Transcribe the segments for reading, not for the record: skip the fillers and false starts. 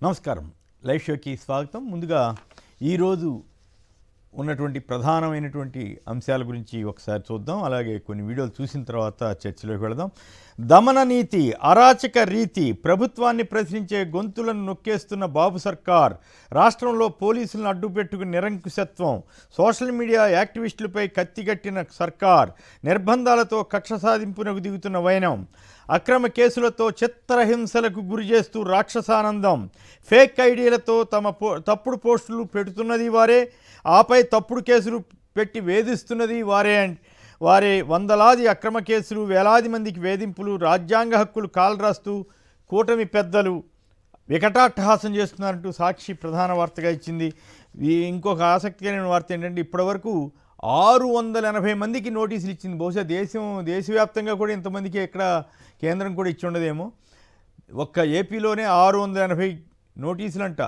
నమస్కారం. లైవ్ షోకి స్వాగతం. ముందుగా ఈరోజు ఉన్నటువంటి ప్రధానమైనటువంటి అంశాల గురించి ఒకసారి చూద్దాం. అలాగే కొన్ని వీడియోలు చూసిన తర్వాత చర్చలోకి వెళదాం. దమన నీతి, అరాచక రీతి, ప్రభుత్వాన్ని ప్రశ్నించే గొంతులను నొక్కేస్తున్న బాబు సర్కార్, రాష్ట్రంలో పోలీసులను అడ్డుపెట్టుకుని నిరంకుశత్వం, సోషల్ మీడియా యాక్టివిస్టులపై కత్తిగట్టిన సర్కార్, నిర్బంధాలతో కక్ష సాధింపునకు దిగుతున్న వైనం, అక్రమ కేసులతో చిత్రహింసలకు గురి చేస్తూ రాక్షసానందం, ఫేక్ ఐడీలతో తప్పుడు పోస్టులు పెడుతున్నది వారే, ఆపై తప్పుడు కేసులు పెట్టి వేధిస్తున్నది వారే వందలాది అక్రమ కేసులు, వేలాది మందికి వేధింపులు, రాజ్యాంగ హక్కులు కాలరాస్తూ కూటమి పెద్దలు వికటాట్టహాసం చేస్తున్నారంటూ సాక్షి ప్రధాన వార్తగా ఇచ్చింది. ఇంకొక ఆసక్తికరమైన వార్త ఏంటంటే ఇప్పటివరకు 680 మందికి నోటీసులు ఇచ్చింది. బహుశా దేశవ్యాప్తంగా కూడా ఇంతమందికి ఎక్కడ కేంద్రం కూడా ఇచ్చి ఉండదేమో. ఒక్క ఏపీలోనే 680 నోటీసులంట.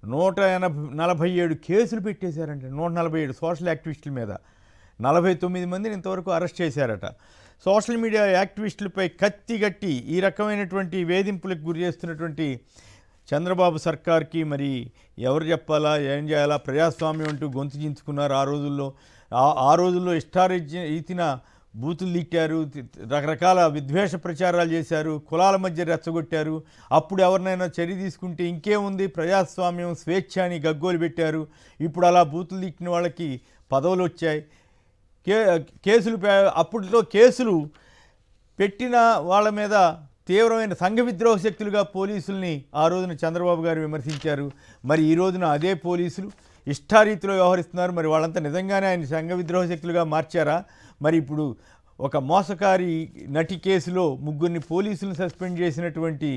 147 కేసులు పెట్టేశారంట. 147 సోషల్ యాక్టివిస్టుల మీద 49 మందిని ఇంతవరకు అరెస్ట్ చేశారట. సోషల్ మీడియా యాక్టివిస్టులపై కత్తిగట్టి ఈ రకమైనటువంటి వేధింపులకు గురి చేస్తున్నటువంటి చంద్రబాబు సర్కార్కి మరి ఎవరు చెప్పాలా, ఏం చేయాలా? ప్రజాస్వామ్యం అంటూ గొంతు చించుకున్నారు. ఆ రోజుల్లో ఇష్టారీతిన బూతులు తిట్టారు, రకరకాల విద్వేష ప్రచారాలు చేశారు, కులాల మధ్య రెచ్చగొట్టారు. అప్పుడు ఎవరినైనా చర్య తీసుకుంటే ఇంకేముంది, ప్రజాస్వామ్యం స్వేచ్ఛ అని గగ్గోలు పెట్టారు. ఇప్పుడు అలా బూతులు తిట్టిన వాళ్ళకి పదవులు వచ్చాయి. అప్పట్లో కేసులు పెట్టిన వాళ్ళ మీద తీవ్రమైన సంఘ విద్రోహ శక్తులుగా పోలీసుల్ని ఆ రోజున చంద్రబాబు గారు విమర్శించారు. మరి ఈ రోజున అదే పోలీసులు ఇష్టారీతిలో వ్యవహరిస్తున్నారు. మరి వాళ్ళంతా నిజంగానే ఆయన సంఘ విద్రోహ శక్తులుగా మార్చారా? మరి ఇప్పుడు ఒక మోసకారి నటి కేసులో 3 పోలీసులను సస్పెండ్ చేసినటువంటి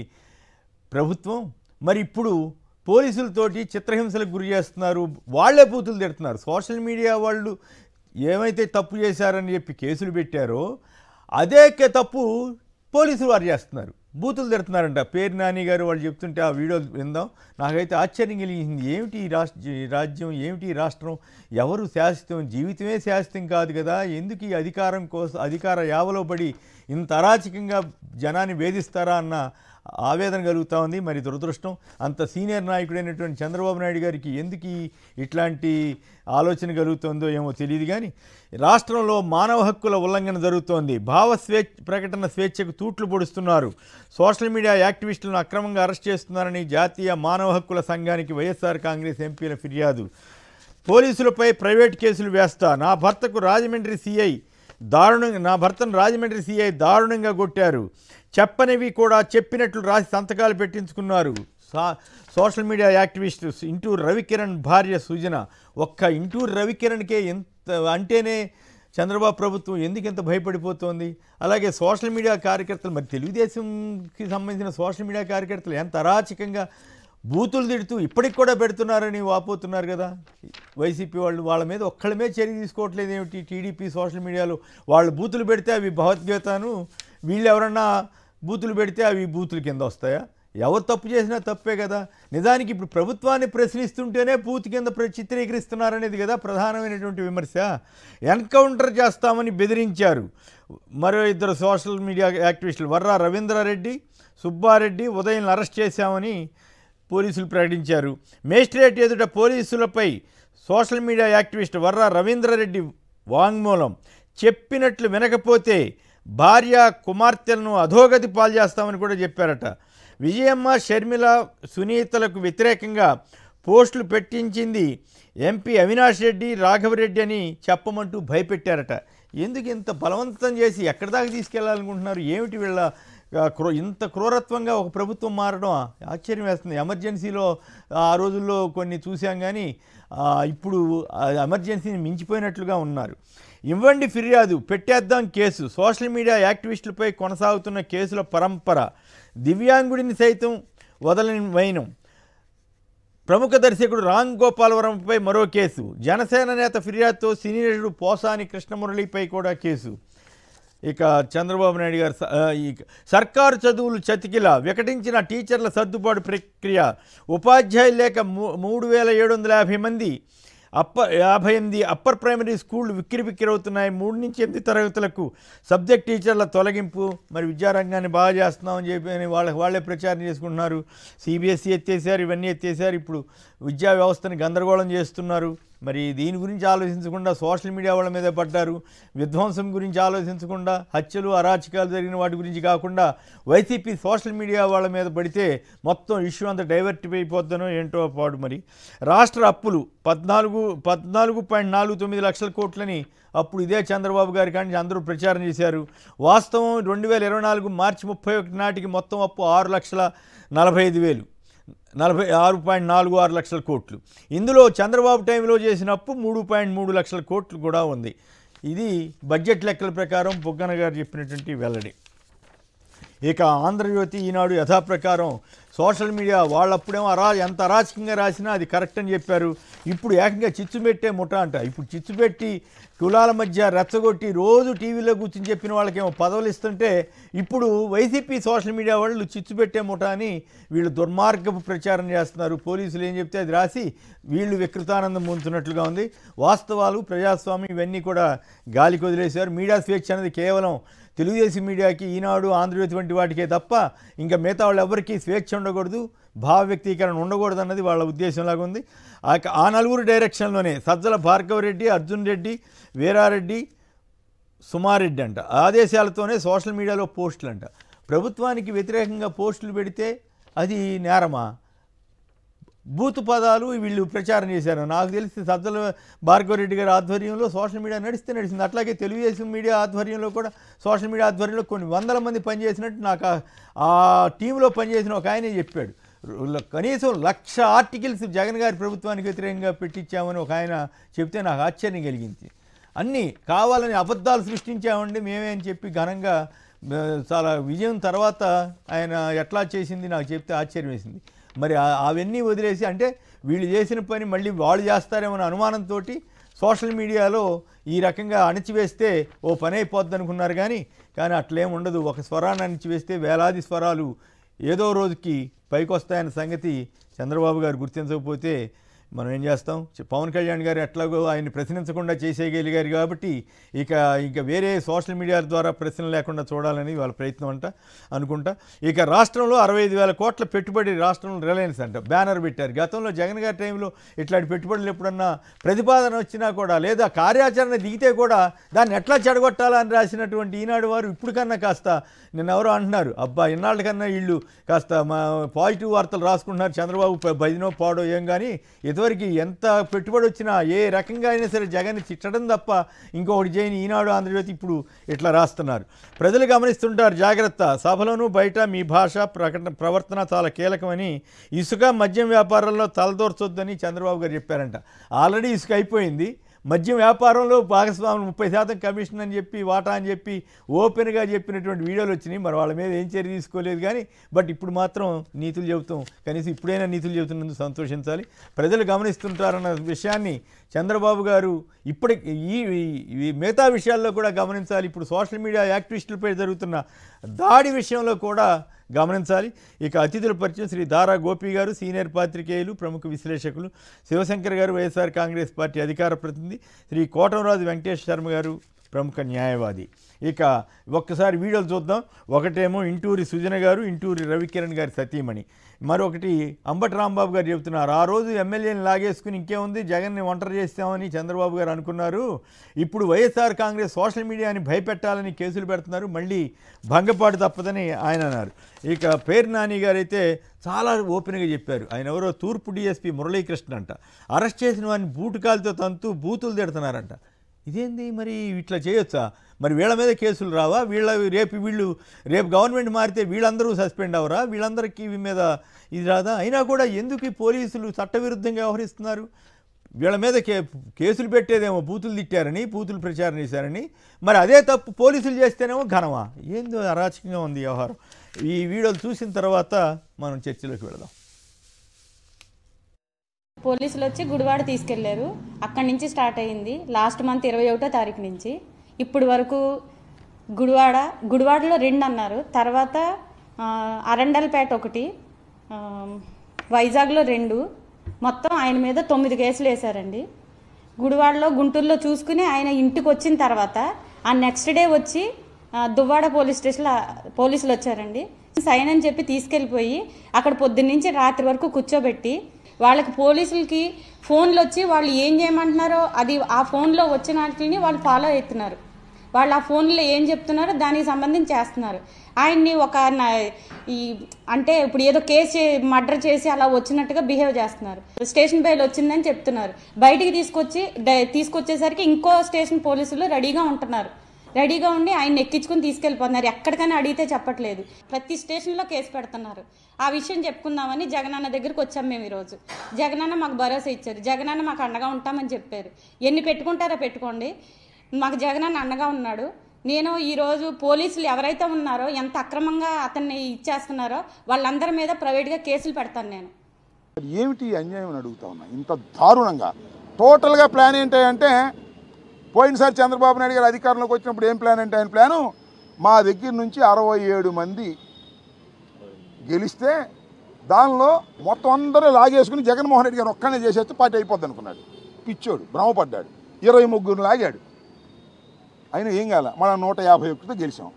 ప్రభుత్వం మరి ఇప్పుడు పోలీసులతోటి చిత్రహింసలకు గురి చేస్తున్నారు. వాళ్లే బూతులు తిడుతున్నారు. సోషల్ మీడియా వాళ్ళు ఏమైతే తప్పు చేశారని చెప్పి కేసులు పెట్టారో అదే తప్పు పోలీసులు వారు చేస్తున్నారు, బూతులు తిడుతున్నారంట. పేరు నాని గారు వాళ్ళు చెప్తుంటే ఆ వీడియో విందాం. నాకైతే ఆశ్చర్యం కలిగింది. ఏమిటి ఈ రాజ్యం, ఏమిటి ఈ రాష్ట్రం, ఎవరు శాశ్వతం? జీవితమే శాశ్వతం కాదు కదా. ఎందుకు ఈ అధికార యావలో పడి ఇంత అరాచకంగా జనాన్ని వేధిస్తారా అన్న ఆవేదన కలుగుతూ ఉంది. మరి దురదృష్టం, అంత సీనియర్ నాయకుడైనటువంటి చంద్రబాబు నాయుడు గారికి ఎందుకు ఇట్లాంటి ఆలోచన కలుగుతుందో ఏమో తెలియదు. కానీ రాష్ట్రంలో మానవ హక్కుల ఉల్లంఘన జరుగుతోంది. ప్రకటన స్వేచ్ఛకు తూట్లు పొడుస్తున్నారు. సోషల్ మీడియా యాక్టివిస్టులను అక్రమంగా అరెస్ట్ చేస్తున్నారని జాతీయ మానవ హక్కుల సంఘానికి వైఎస్ఆర్ కాంగ్రెస్ ఎంపీల ఫిర్యాదు. పోలీసులపై ప్రైవేట్ కేసులు వేస్తా, నా భర్తను రాజమండ్రి సిఐ దారుణంగా కొట్టారు, చెప్పనివి కూడా చెప్పినట్లు రాసి సంతకాలు పెట్టించుకున్నారు. Social media activist Inturu Ravikiran భార్య సుజన. ఒక్క ఇంటూరు రవికిరణ్కే ఎంత అంటేనే చంద్రబాబు ప్రభుత్వం ఎందుకు ఎంత భయపడిపోతోంది? అలాగే సోషల్ మీడియా కార్యకర్తలు, మరి తెలుగుదేశంకి సంబంధించిన సోషల్ మీడియా కార్యకర్తలు ఎంత అరాచకంగా బూతులు తిడుతూ ఇప్పటికి కూడా పెడుతున్నారని వాపోతున్నారు కదా వైసీపీ వాళ్ళు. వాళ్ళ మీద ఒక్కళ్ళమే చర్య తీసుకోవట్లేదు ఏమిటి? టీడీపీ సోషల్ మీడియాలో వాళ్ళు బూతులు పెడితే అవి భగవద్గీతను, వీళ్ళు ఎవరన్నా బూతులు పెడితే అవి బూతుల కింద వస్తాయా? ఎవరు తప్పు చేసినా తప్పే కదా. నిజానికి ఇప్పుడు ప్రభుత్వాన్ని ప్రశ్నిస్తుంటేనే బూత్ కింద చిత్రీకరిస్తున్నారనేది కదా ప్రధానమైనటువంటి విమర్శ. ఎన్కౌంటర్ చేస్తామని బెదిరించారు మరో 2 సోషల్ మీడియా యాక్టివిస్టులు. వర్రా రవీంద్రారెడ్డి, సుబ్బారెడ్డి ఉదయం అరెస్ట్ చేశామని పోలీసులు ప్రకటించారు. మేజిస్ట్రేట్ ఎదుట పోలీసులపై social media activist Varra Ravindra Reddy వాంగ్మూలం. చెప్పినట్లు వినకపోతే భార్య కుమార్తెలను అధోగతి పాల్చేస్తామని కూడా చెప్పారట. విజయమ్మ, షర్మిల, సునీతలకు వ్యతిరేకంగా పోస్టులు పెట్టించింది ఎంపీ అవినాష్ రెడ్డి, రాఘవరెడ్డి అని చెప్పమంటూ భయపెట్టారట. ఎందుకు ఇంత బలవంతం చేసి ఎక్కడి దాకా తీసుకెళ్లాలనుకుంటున్నారు? ఏమిటి వీళ్ళ ఇంత క్రూరత్వంగా ఒక ప్రభుత్వం మారడం ఆశ్చర్యం వేస్తుంది. ఎమర్జెన్సీలో ఆ రోజుల్లో కొన్ని చూసాం, కానీ ఇప్పుడు ఎమర్జెన్సీని మించిపోయినట్లుగా ఉన్నారు. ఇవ్వండి ఫిర్యాదు, పెట్టేద్దాం కేసు. సోషల్ మీడియా యాక్టివిస్టులపై కొనసాగుతున్న కేసుల పరంపర. దివ్యాంగుడిని సైతం వదలని వైనం. ప్రముఖ దర్శకుడు రామ్ గోపాలవరంపై మరో కేసు. జనసేన నేత ఫిర్యాదుతో సినీ నటుడు పోసాని కృష్ణమురళిపై కూడా కేసు. ఇక చంద్రబాబు నాయుడు గారు సర్కారు చదువులు చతికిల, వికటించిన టీచర్ల సర్దుబాటు ప్రక్రియ. ఉపాధ్యాయులు లేక 3750 మంది 58 అప్పర్ ప్రైమరీ స్కూళ్ళు విక్కిరిబిక్కిరవుతున్నాయి. 3 నుంచి 8 తరగతులకు సబ్జెక్ట్ టీచర్ల తొలగింపు. మరి విద్యారంగాన్ని బాగా చేస్తున్నామని చెప్పి వాళ్ళే ప్రచారం చేసుకుంటున్నారు. సిబిఎస్ఈ ఎత్తేసారు, ఇవన్నీ ఎత్తేసారు. ఇప్పుడు విద్యా వ్యవస్థని గందరగోళం చేస్తున్నారు. మరి దీని గురించి ఆలోచించకుండా సోషల్ మీడియా వాళ్ళ మీద పడ్డారు. విధ్వంసం గురించి ఆలోచించకుండా హత్యలు అరాచకాలు జరిగిన వాటి గురించి కాకుండా వైసీపీ సోషల్ మీడియా వాళ్ళ మీద పడితే మొత్తం ఇష్యూ అంతా డైవర్ట్ అయిపోద్దనో ఏంటో పాడు. మరి రాష్ట్ర అప్పులు 14.49 లక్షల కోట్లని అప్పుడు ఇదే చంద్రబాబు గారి కానీ అందరూ ప్రచారం చేశారు. వాస్తవం 2024 మార్చి 31 నాటికి మొత్తం అప్పు 6,45,000 46.46 లక్షల కోట్లు. ఇందులో చంద్రబాబు టైంలో చేసిన అప్పు 3.3 లక్షల కోట్లు కూడా ఉంది. ఇది బడ్జెట్ లెక్కల ప్రకారం బుగ్గన గారు చెప్పినటువంటి వెల్లడి. ఇక ఆంధ్రజ్యోతి, ఈనాడు యథాప్రకారం సోషల్ మీడియా వాళ్ళప్పుడేమో ఎంత అరాచకంగా రాసినా అది కరెక్ట్ అని చెప్పారు. ఇప్పుడు ఏకంగా చిచ్చు పెట్టే ముఠా అంట. ఇప్పుడు చిచ్చు పెట్టి కులాల మధ్య రెచ్చగొట్టి రోజు టీవీలో కూర్చొని చెప్పిన వాళ్ళకేమో పదవులు ఇస్తుంటే ఇప్పుడు వైసీపీ సోషల్ మీడియా వాళ్ళు చిచ్చు పెట్టే ముఠా అని వీళ్ళు దుర్మార్గపు ప్రచారం చేస్తున్నారు. పోలీసులు ఏం చెప్తే అది రాసి వీళ్ళు వికృతానందం పొందుతున్నట్లుగా ఉంది. వాస్తవాలు, ప్రజాస్వామ్యం ఇవన్నీ కూడా గాలికి వదిలేశారు. మీడియా స్వేచ్ఛ అనేది కేవలం తెలుగుదేశం మీడియాకి, ఈనాడు, ఆంధ్రజ్యోతి వంటి వాటికే తప్ప ఇంకా మిగతా వాళ్ళు ఎవరికీ స్వేచ్ఛ ఉండకూడదు, భావ వ్యక్తీకరణ ఉండకూడదు అన్నది వాళ్ళ ఉద్దేశంలాగా ఉంది. ఆ నలుగురు డైరెక్షన్లోనే సజ్జల భార్గవరెడ్డి, అర్జున్ రెడ్డి, వీరారెడ్డి, సుమారెడ్డి అంట ఆదేశాలతోనే సోషల్ మీడియాలో పోస్టులు అంట. ప్రభుత్వానికి వ్యతిరేకంగా పోస్టులు పెడితే అది నేరమా? బూతు పదాలు వీళ్ళు ప్రచారం చేశారు. నాకు తెలిసి సజ్జల భార్గవరెడ్డి గారి ఆధ్వర్యంలో సోషల్ మీడియా నడిచింది. అట్లాగే తెలుగుదేశం మీడియా ఆధ్వర్యంలో కూడా సోషల్ మీడియా ఆధ్వర్యంలో కొన్ని వందల మంది పనిచేసినట్టు నాకు ఆ టీంలో పనిచేసిన ఒక ఆయనే చెప్పాడు. కనీసం 1,00,000 ఆర్టికల్స్ జగన్ గారి ప్రభుత్వానికి వ్యతిరేకంగా పెట్టించామని ఒక ఆయన చెప్తే నాకు ఆశ్చర్యం కలిగింది. అన్నీ కావాలని అబద్ధాలు సృష్టించామండి మేమే అని చెప్పి ఘనంగా చాలా విజయం తర్వాత ఆయన ఎట్లా చేసింది నాకు చెప్తే ఆశ్చర్యం వేసింది. మరి అవన్నీ వదిలేసి అంటే వీళ్ళు చేసిన పని మళ్ళీ వాళ్ళు చేస్తారేమో అనే అనుమానంతో సోషల్ మీడియాలో ఈ రకంగా అణచివేస్తే ఓ పని అయిపోద్ది అనుకున్నారు. కానీ అట్లేం ఉండదు. ఒక స్వరాన్ని అణచివేస్తే వేలాది స్వరాలు ఏదో రోజుకి పైకి వస్తాయన్న సంగతి చంద్రబాబు గారు గుర్తించకపోతే మనం ఏం చేస్తాం? పవన్ కళ్యాణ్ గారు ఎట్లాగో ఆయన్ని ప్రశ్నించకుండా చేసేయగలిగారు కాబట్టి ఇక వేరే సోషల్ మీడియా ద్వారా ప్రశ్న లేకుండా చూడాలని వాళ్ళ ప్రయత్నం అనుకుంటా. ఇక రాష్ట్రంలో 65,000 కోట్ల పెట్టుబడి రాష్ట్రంలో రిలయన్స్ అంట బ్యానర్ పెట్టారు. గతంలో జగన్ గారి టైంలో ఇట్లాంటి పెట్టుబడులు ఎప్పుడన్నా ప్రతిపాదన వచ్చినా కూడా లేదా కార్యాచరణ దిగితే కూడా దాన్ని ఎట్లా చెడగొట్టాలని రాసినటువంటి ఈనాడు వారు ఇప్పుడు కన్నా కాస్త నిన్నెవరో అంటున్నారు, అబ్బా ఇన్నాళ్ళ కన్నా వీళ్ళు కాస్త పాజిటివ్ వార్తలు రాసుకుంటున్నారు, చంద్రబాబు భజనో పాడో ఏం. కానీ ఇదివరకు ఎంత పెట్టుబడి వచ్చినా ఏ రకంగా అయినా సరే జగన్ని తిట్టడం తప్ప ఇంకొకటి చేయని ఈనాడు, ఆంధ్రజ్యోతి ఇప్పుడు ఇట్లా రాస్తున్నారు. ప్రజలు గమనిస్తుంటారు, జాగ్రత్త, సభలోనూ బయట మీ భాష ప్రవర్తన చాలా కీలకమని ఇసుక మద్యం వ్యాపారంలో తలదూర్చొద్దని చంద్రబాబు గారు చెప్పారంట. ఆల్రెడీ ఇసుక అయిపోయింది. మద్యం వ్యాపారంలో భాగస్వాములు 30% కమిషన్ అని చెప్పి వాటా అని చెప్పి ఓపెన్గా చెప్పినటువంటి వీడియోలు వచ్చినాయి. మరి వాళ్ళ మీద ఏం చర్య తీసుకోలేదు. కానీ ఇప్పుడు మాత్రం నీతులు చెబుతాం. కనీసం ఇప్పుడైనా నీతులు చెబుతున్నందుకు సంతోషించాలి. ప్రజలు గమనిస్తుంటారన్న విషయాన్ని చంద్రబాబు గారు ఇప్పటికి ఈ మిగతా విషయాల్లో కూడా గమనించాలి. ఇప్పుడు సోషల్ మీడియా యాక్టివిస్టులపై జరుగుతున్న దాడి విషయంలో కూడా గమనించాలి. ఇక అతిథుల పరిచయం శ్రీ దారా గోపి గారు, సీనియర్ పాత్రికేయులు, ప్రముఖ విశ్లేషకులు. శివశంకర్ గారు, వైఎస్ఆర్ కాంగ్రెస్ పార్టీ అధికార ప్రతినిధి. శ్రీ కోటంరాజు వెంకటేష్ శర్మ గారు, ప్రముఖ న్యాయవాది. ఇక ఒక్కసారి వీడియోలు చూద్దాం. ఒకటేమో ఇంటూరి సుజన గారు, ఇంటూరి రవికిరణ్ గారి సతీమణి. మరొకటి అంబటి రాంబాబు గారు చెబుతున్నారు, ఆ రోజు ఎమ్మెల్యేని లాగేసుకుని ఇంకేముంది జగన్ని ఒంటరి చేస్తామని చంద్రబాబు గారు అనుకున్నారు. ఇప్పుడు వైఎస్ఆర్ కాంగ్రెస్ సోషల్ మీడియాని భయపెట్టాలని కేసులు పెడుతున్నారు, మళ్ళీ భంగపాటు తప్పదని ఆయన అన్నారు. ఇక పేరు నాని గారు అయితే చాలా ఓపెన్గా చెప్పారు. ఆయన ఎవరో తూర్పు డిఎస్పీ మురళీకృష్ణ అంట అరెస్ట్ చేసిన వారిని బూటుకాలతో తంతూ బూతులు తిడుతున్నారంట. ఇదేంది మరి ఇట్లా చేయొచ్చా? మరి వీళ్ళ మీద కేసులు రావా? రేపు గవర్నమెంట్ మారితే వీళ్ళందరూ సస్పెండ్ అవరా? వీళ్ళందరికీ మీద ఇది రాదా? అయినా కూడా ఎందుకు పోలీసులు చట్టవిరుద్ధంగా వ్యవహరిస్తున్నారు? వీళ్ళ మీద కేసులు పెట్టేదేమో బూతులు తిట్టారని, బూతులు ప్రచారం చేశారని. మరి అదే తప్పు పోలీసులు చేస్తేనేమో ఘనమా? ఏందో అరాచకంగా ఉంది వ్యవహారం. ఈ వీడియోలు చూసిన తర్వాత మనం చర్చలోకి వెళదాం. పోలీసులు వచ్చి గుడివాడ తీసుకెళ్లారు. అక్కడి నుంచి స్టార్ట్ అయ్యింది. లాస్ట్ మంత్ 21వ తారీఖు నుంచి ఇప్పుడు వరకు గుడివాడలో 2 అన్నారు. తర్వాత అరండల్పేట 1, వైజాగ్లో 2, మొత్తం ఆయన మీద 9 కేసులు వేశారండి. గుడివాడలో గుంటూరులో చూసుకుని ఆయన ఇంటికి వచ్చిన తర్వాత ఆ నెక్స్ట్ డే వచ్చి దువ్వాడ పోలీస్ స్టేషన్లో పోలీసులు వచ్చారండి. సైన్ అని చెప్పి తీసుకెళ్ళిపోయి అక్కడ పొద్దున్నుంచి రాత్రి వరకు కూర్చోబెట్టి వాళ్ళకి పోలీసులకి ఫోన్లు వచ్చి వాళ్ళు ఏం చేయమంటున్నారో అది ఆ ఫోన్లో వచ్చిన వాటిని వాళ్ళు ఫాలో అవుతున్నారు. వాళ్ళు ఆ ఫోన్లో ఏం చెప్తున్నారో దానికి సంబంధించి చేస్తున్నారు. ఆయన్ని అంటే ఇప్పుడు ఏదో కేసు మర్డర్ చేసి అలా వచ్చినట్టుగా బిహేవ్ చేస్తున్నారు. స్టేషన్ బెయిల్ వచ్చిందని చెప్తున్నారు. బయటికి తీసుకొచ్చేసరికి ఇంకో స్టేషన్ పోలీసులు రెడీగా ఉండి ఆయన ఎక్కించుకుని తీసుకెళ్ళిపోతున్నారు. ఎక్కడికైనా అడిగితే చెప్పట్లేదు. ప్రతి స్టేషన్లో కేసు పెడుతున్నారు. ఆ విషయం చెప్పుకుందామని జగనన్న దగ్గరికి వచ్చాం మేము ఈరోజు. జగనన్న మాకు భరోసా ఇచ్చారు. జగనన్న మాకు అండగా ఉంటామని చెప్పారు. ఎన్ని పెట్టుకుంటారో పెట్టుకోండి, మాకు జగనన్న అండగా ఉన్నాడు. నేను ఈరోజు పోలీసులు ఎవరైతే ఉన్నారో ఎంత అక్రమంగా అతన్ని ఇచ్చేస్తున్నారో వాళ్ళందరి మీద ప్రైవేట్గా కేసులు పెడతాను నేను. ఏమిటి అన్యాయం అని అడుగుతా ఉన్నా. ఇంత దారుణంగా టోటల్గా ప్లాన్ ఏంటంటే పోయినసారి చంద్రబాబు నాయుడు గారు అధికారంలోకి వచ్చినప్పుడు ఏం ప్లాన్ అంటే ఆయన ప్లాను మా దగ్గర నుంచి 67 మంది గెలిస్తే దానిలో మొత్తం అందరూ లాగేసుకుని జగన్మోహన్ రెడ్డి గారు ఒక్కనే చేసేస్తే పార్టీ అయిపోద్ది అనుకున్నాడు. పిచ్చోడు, భ్రమపడ్డాడు. 23 లాగాడు. అయినా ఏం కాల, మనం 151తో గెలిచాం.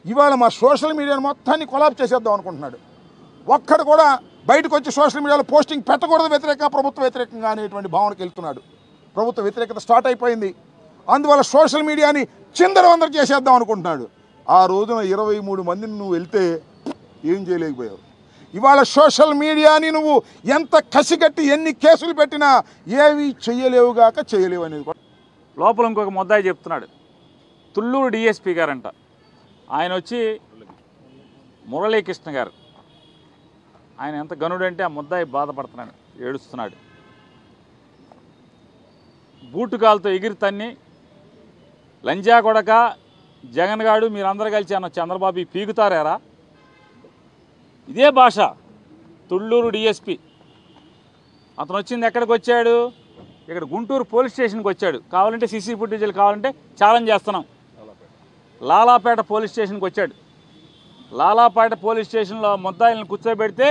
ఇవాళ మా సోషల్ మీడియాను మొత్తాన్ని కొలాబ్ చేసేద్దాం అనుకుంటున్నాడు. ఒక్కడు కూడా బయటకు వచ్చి సోషల్ మీడియాలో పోస్టింగ్ పెట్టకూడదు, వ్యతిరేకంగా ప్రభుత్వ వ్యతిరేకంగా అనేటువంటి భావనకి వెళ్తున్నాడు. ప్రభుత్వ వ్యతిరేకత స్టార్ట్ అయిపోయింది. అందువల్ల సోషల్ మీడియాని చిందరవందర చేసేద్దాం అనుకుంటున్నాడు. ఆ రోజున 23 మందిని నువ్వు వెళ్తే ఏం చేయలేకపోయావు. ఇవాళ సోషల్ మీడియాని నువ్వు ఎంత కసిగట్టి ఎన్ని కేసులు పెట్టినా ఏవి చేయలేవుగాక చేయలేవు అనేది కూడా. లోపల ఇంకొక ముద్దాయి చెప్తున్నాడు. తుళ్ళూరు డిఎస్పీ గారంట, ఆయన వచ్చి మురళీకృష్ణ గారు, ఆయన ఎంత గనుడంటే ఆ ముద్దాయి బాధపడుతున్నాడు, ఏడుస్తున్నాడు. బూటుకాలతో ఎగిరి తన్ని లంజా కొడక జగన్ గాడు మీరందరూ కలిసి అన్న చంద్రబాబు పీకుతారా? ఇదే భాష. తుళ్ళూరు డిఎస్పీ అతను వచ్చింది ఎక్కడికి వచ్చాడు? ఇక్కడ గుంటూరు పోలీస్ స్టేషన్కి వచ్చాడు. కావాలంటే సీసీ ఫుటేజీలు కావాలంటే ఛాలెంజ్ చేస్తున్నాం. లాలాపేట పోలీస్ స్టేషన్కి వచ్చాడు. లాలాపేట పోలీస్ స్టేషన్లో ముద్దాయిలను కూర్చోబెడితే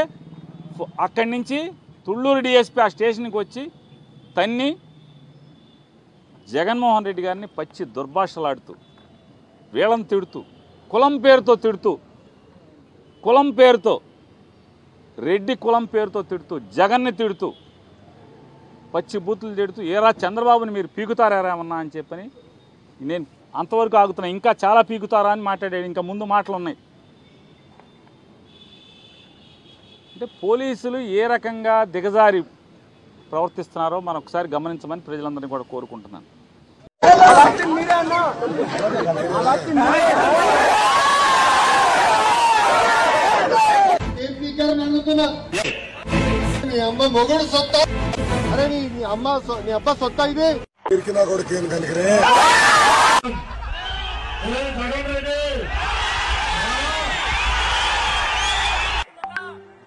అక్కడి నుంచి తుళ్ళూరు డిఎస్పీ ఆ స్టేషన్కి వచ్చి తన్ని జగన్మోహన్ రెడ్డి గారిని పచ్చి దుర్భాషలాడుతూ వీళ్ళని తిడుతూ కులం పేరుతో రెడ్డి కులం పేరుతో తిడుతూ జగన్ని తిడుతూ పచ్చి బూతులు తిడుతూ ఏరా చంద్రబాబుని మీరు పీకుతారేమన్నా అని చెప్పని నేను అంతవరకు ఆగుతున్నా. ఇంకా చాలా పీకుతారా అని మాట్లాడాడు. ఇంకా ముందు మాటలు ఉన్నాయి. అంటే పోలీసులు ఏ రకంగా దిగజారి ప్రవర్తిస్తున్నారో మనం ఒకసారి గమనించమని ప్రజలందరినీ కూడా కోరుకుంటున్నాను. మొగుడు సొత్త అరే నీ అబ్బా సొత్త ఇది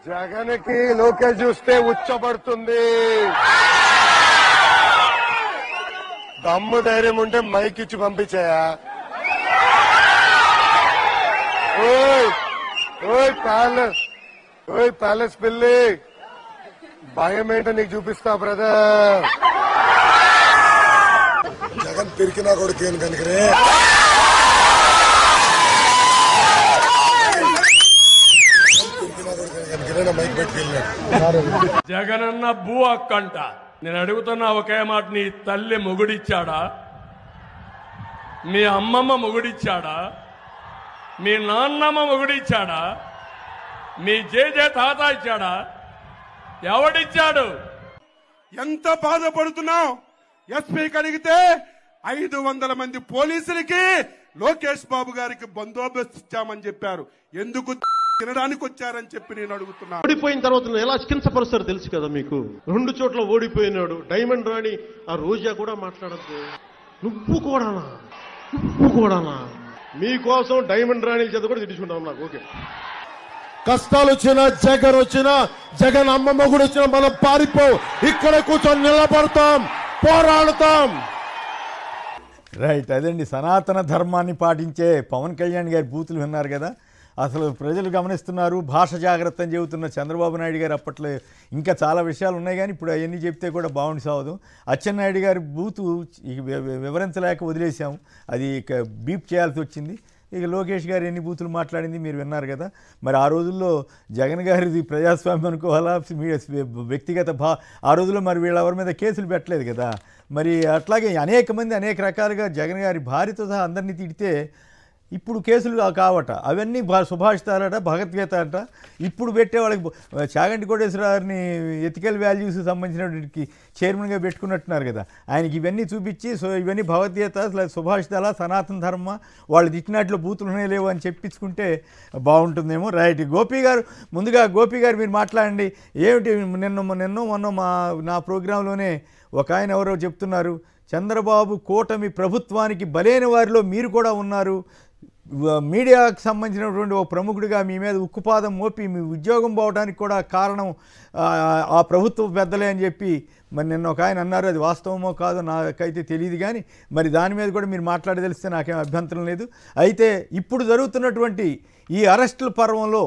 జగన్కి లోకేష్ చూస్తే ఉచ్చబడుతుంది. దమ్ము ధైర్యం ఉంటే మైక్ ఇచ్చి పంపించాయా? ఓయ్ ప్యాలెస్ పిల్లి, భయం ఏంటో నీకు చూపిస్తా బ్రదర్. జగన్ పిరికినా కొడుకేను కనుకనే మైక్ పెట్టుకెళ్ళాడు. జగనన్న భూ అక్కంట. నేను అడుగుతున్నా ఒకే మాట, నీ తల్లి మొగుడిచ్చాడా? మీ అమ్మమ్మ మొగుడిచ్చాడా? మీ నాన్నమ్మ మొగుడిచ్చాడా? మీ జేజే తాత ఇచ్చాడా? ఎవడిచ్చాడు? ఎంత బాధపడుతున్నావు? ఎస్పీకి అడిగితే 500 మంది పోలీసులకి లోకేష్ బాబు గారికి బందోబస్తు ఇచ్చామని చెప్పారు. ఎందుకు తినడానికి వచ్చారని చెప్పి నేను అడుగుతున్నా. ఓడిపోయిన తర్వాత ఎలా కించపరుస్తారో తెలుసు కదా మీకు. 2 చోట్ల ఓడిపోయినాడు. డైమండ్ రాణి ఆ రోజా కూడా మాట్లాడద్దు. నువ్వు కూడానా మీకోసం డైమండ్ రాణి చేత కూడా తిట్టుకుంటావు నాకు. ఓకే, కష్టాలు వచ్చినా జగన్ వచ్చినా జగన్ అమ్మమ్మ కూడా వచ్చినా మనం పారిపో, ఇక్కడ కూర్చొని నిలబడతాం, పోరాడుతాం. రైట్, అదండి సనాతన ధర్మాన్ని పాటించే పవన్ కళ్యాణ్ గారి బూతులు విన్నారు కదా. అసలు ప్రజలు గమనిస్తున్నారు. భాష జాగ్రత్త అని చెబుతున్న చంద్రబాబు నాయుడు గారు అప్పట్లో ఇంకా చాలా విషయాలు ఉన్నాయి, కానీ ఇప్పుడు అవన్నీ చెప్తే కూడా బాగుండి సావదు. అచ్చెన్నాయుడు గారి బూతు వివరించలేక వదిలేసాము, అది ఇక బీప్ చేయాల్సి వచ్చింది. ఇక లోకేష్ గారు ఎన్ని బూతులు మాట్లాడింది మీరు విన్నారు కదా. మరి ఆ రోజుల్లో జగన్ గారిది ప్రజాస్వామ్యం అనుకోవాలా, వ్యక్తిగత ఆ రోజుల్లో మరి వీళ్ళెవరి మీద కేసులు పెట్టలేదు కదా. మరి అట్లాగే అనేక మంది అనేక రకాలుగా జగన్ గారి భార్యతో సహా అందరినీ తిడితే ఇప్పుడు కేసులు కావట, అవన్నీ సుభాషితాలట, భగవద్గీత అట. ఇప్పుడు పెట్టే వాళ్ళకి చాగంటి కోటేశ్వరరావుని ఎథికల్ వాల్యూస్ సంబంధించినటువంటి చైర్మన్గా పెట్టుకున్నట్టున్నారు కదా. ఆయనకి ఇవన్నీ చూపించి ఇవన్నీ భగవద్గీత సుభాషితాల సనాతన ధర్మ వాళ్ళు తిట్టినట్లు బూతులునే లేవు అని చెప్పించుకుంటే బాగుంటుందేమో. రైట్ గోపి గారు, ముందుగా గోపి గారు మీరు మాట్లాడండి. ఏమిటి మొన్న నా ప్రోగ్రాంలోనే ఒక ఆయన ఎవరో చెప్తున్నారు, చంద్రబాబు కూటమి ప్రభుత్వానికి బలైన వారిలో మీరు కూడా ఉన్నారు, మీడియాకు సంబంధించినటువంటి ఒక ప్రముఖుడిగా మీ మీద ఉక్కుపాదం మోపి మీ ఉద్యోగం పోవడానికి కూడా కారణం ఆ ప్రభుత్వ పెద్దలే అని చెప్పి మరి నిన్న ఒక ఆయన అన్నారు. అది వాస్తవమో కాదో నాకైతే తెలియదు, కానీ మరి దాని మీద కూడా మీరు మాట్లాడదలిస్తే నాకేం అభ్యంతరం లేదు. అయితే ఇప్పుడు జరుగుతున్నటువంటి ఈ అరెస్టుల పర్వంలో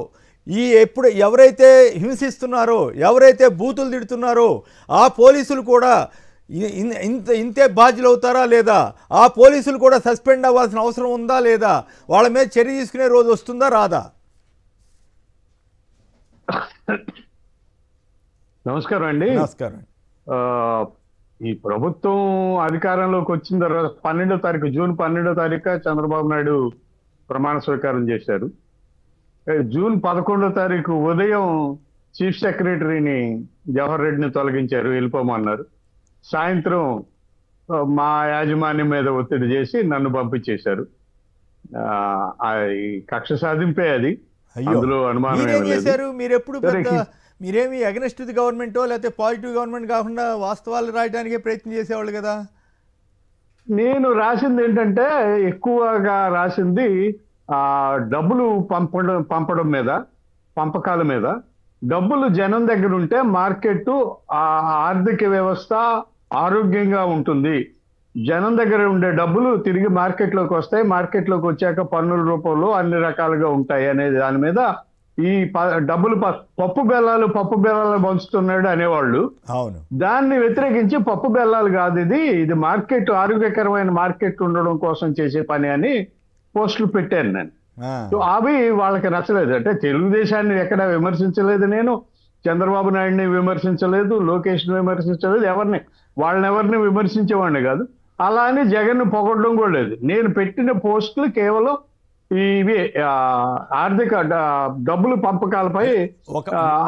ఎవరైతే హింసిస్తున్నారో, ఎవరైతే బూతులు తిడుతున్నారో ఆ పోలీసులు కూడా ఇంతే బాధ్యులు అవుతారా లేదా, ఆ పోలీసులు కూడా సస్పెండ్ అవ్వాల్సిన అవసరం ఉందా లేదా, వాళ్ళ మీద చర్య తీసుకునే రోజు వస్తుందా రాదా? నమస్కారం అండి. నమస్కారం. ఈ ప్రభుత్వం అధికారంలోకి వచ్చిన తర్వాత జూన్ 12వ తారీఖు చంద్రబాబు నాయుడు ప్రమాణ స్వీకారం చేశారు. జూన్ 11వ తారీఖు ఉదయం చీఫ్ సెక్రటరీని జవహర్ రెడ్డిని తొలగించారు, వెళ్ళిపోమన్నారు. సాయంత్రం మా యాజమాన్యం మీద ఒత్తిడి చేసి నన్ను పంపించేశారు. కక్ష సాధింపే అది, అందులో అనుమానం చేశారు. మీరు ఎప్పుడు మీరేమి అగెన్స్ట్ ది గవర్నమెంటో లేకపోతే పాజిటివ్ గవర్నమెంట్ కాకుండా వాస్తవాలు రాయడానికే ప్రయత్నం చేసేవాళ్ళు కదా. నేను రాసింది ఏంటంటే, ఎక్కువగా రాసింది డబ్బులు పంపడం మీద, పంపకాల మీద. డబ్బులు జనం దగ్గర ఉంటే మార్కెట్, ఆర్థిక వ్యవస్థ ఆరోగ్యంగా ఉంటుంది. జనం దగ్గర ఉండే డబ్బులు తిరిగి మార్కెట్లోకి వస్తాయి, మార్కెట్లోకి వచ్చాక పన్నుల రూపంలో అన్ని రకాలుగా ఉంటాయి అనేది దాని మీద ఈ డబ్బులు పప్పు బెల్లాలు పంచుతున్నాడు అనేవాళ్ళు. దాన్ని వ్యతిరేకించి పప్పు బెల్లాలు కాదు, ఇది మార్కెట్, ఆరోగ్యకరమైన మార్కెట్ ఉండడం కోసం చేసే పని అని పోస్టులు పెట్టాను నేను. సో అవి వాళ్ళకి నచ్చలేదు. అంటే తెలుగుదేశాన్ని ఎక్కడ విమర్శించలేదు నేను, చంద్రబాబు నాయుడిని విమర్శించలేదు, లోకేష్ని విమర్శించలేదు, వాళ్ళనెవరిని విమర్శించేవాడిని కాదు. అలా అని జగన్ పొగడడం కూడా లేదు. నేను పెట్టిన పోస్టులు కేవలం ఇవి ఆర్థిక డబ్బులు పంపకాలపై.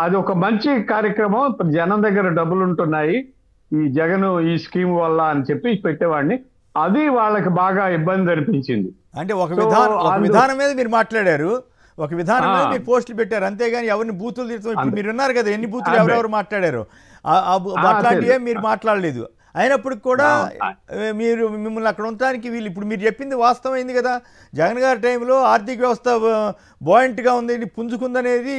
అది ఒక మంచి కార్యక్రమం, జనం దగ్గర డబ్బులు ఉంటున్నాయి ఈ జగన్ ఈ స్కీమ్ వల్ల అని చెప్పి పెట్టేవాడిని. అది వాళ్ళకి బాగా ఇబ్బంది అనిపించింది. అంటే ఒక విధానం మీద మీరు మాట్లాడారు, ఒక విధానం మీద మీరు పోస్టులు పెట్టారు, అంతేగాని ఎవరిని బూతులు తిడతాం. ఇప్పుడు మీరు ఉన్నారు కదా, ఎన్ని బూతులు ఎవరెవరు మాట్లాడారు అట్లాంటివే మీరు మాట్లాడలేదు. అయినప్పటికి కూడా మీరు మిమ్మల్ని అక్కడ ఉండటానికి వీళ్ళు, ఇప్పుడు మీరు చెప్పింది వాస్తవమైంది కదా. జగన్ గారి టైంలో ఆర్థిక వ్యవస్థ బాయింట్గా ఉంది, పుంజుకుందనేది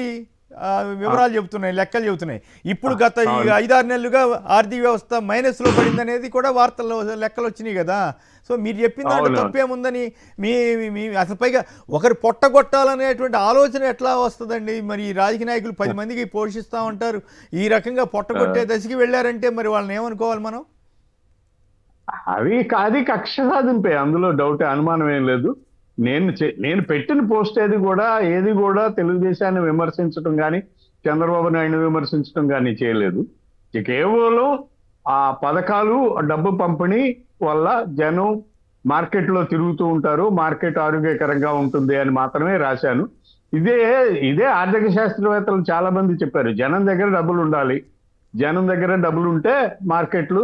వివరాలు చెబుతున్నాయి, లెక్కలు చెబుతున్నాయి. ఇప్పుడు గత 5-6 నెలలుగా ఆర్థిక వ్యవస్థ మైనస్లో పడింది అనేది కూడా వార్తల్లో లెక్కలు వచ్చినాయి కదా. సో మీరు చెప్పిన దాంట్లో తప్పేముందని మీ అసలు పైగా ఒకరు పొట్టగొట్టాలనేటువంటి ఆలోచన ఎట్లా వస్తుందండి? మరి రాజకీయ నాయకులు 10 మందికి పోషిస్తూ ఉంటారు, ఈ రకంగా పొట్టగొట్టే దశకి వెళ్ళారంటే మరి వాళ్ళని ఏమనుకోవాలి మనం? అది కక్ష సాధింపే, అందులో డౌట్, అనుమానం ఏం లేదు. నేను పెట్టిన పోస్ట్ ఏది కూడా తెలుగుదేశాన్ని విమర్శించడం కానీ చంద్రబాబు నాయుడు విమర్శించడం కానీ చేయలేదు. కేవలం ఆ పథకాలు, డబ్బు పంపిణీ వల్ల జనం మార్కెట్లో తిరుగుతూ ఉంటారు, మార్కెట్ ఆరోగ్యకరంగా ఉంటుంది అని మాత్రమే రాశాను. ఇదే ఆర్థిక శాస్త్రవేత్తలు చాలా మంది చెప్పారు, జనం దగ్గర డబ్బులు ఉండాలి, జనం దగ్గర డబ్బులు ఉంటే మార్కెట్లు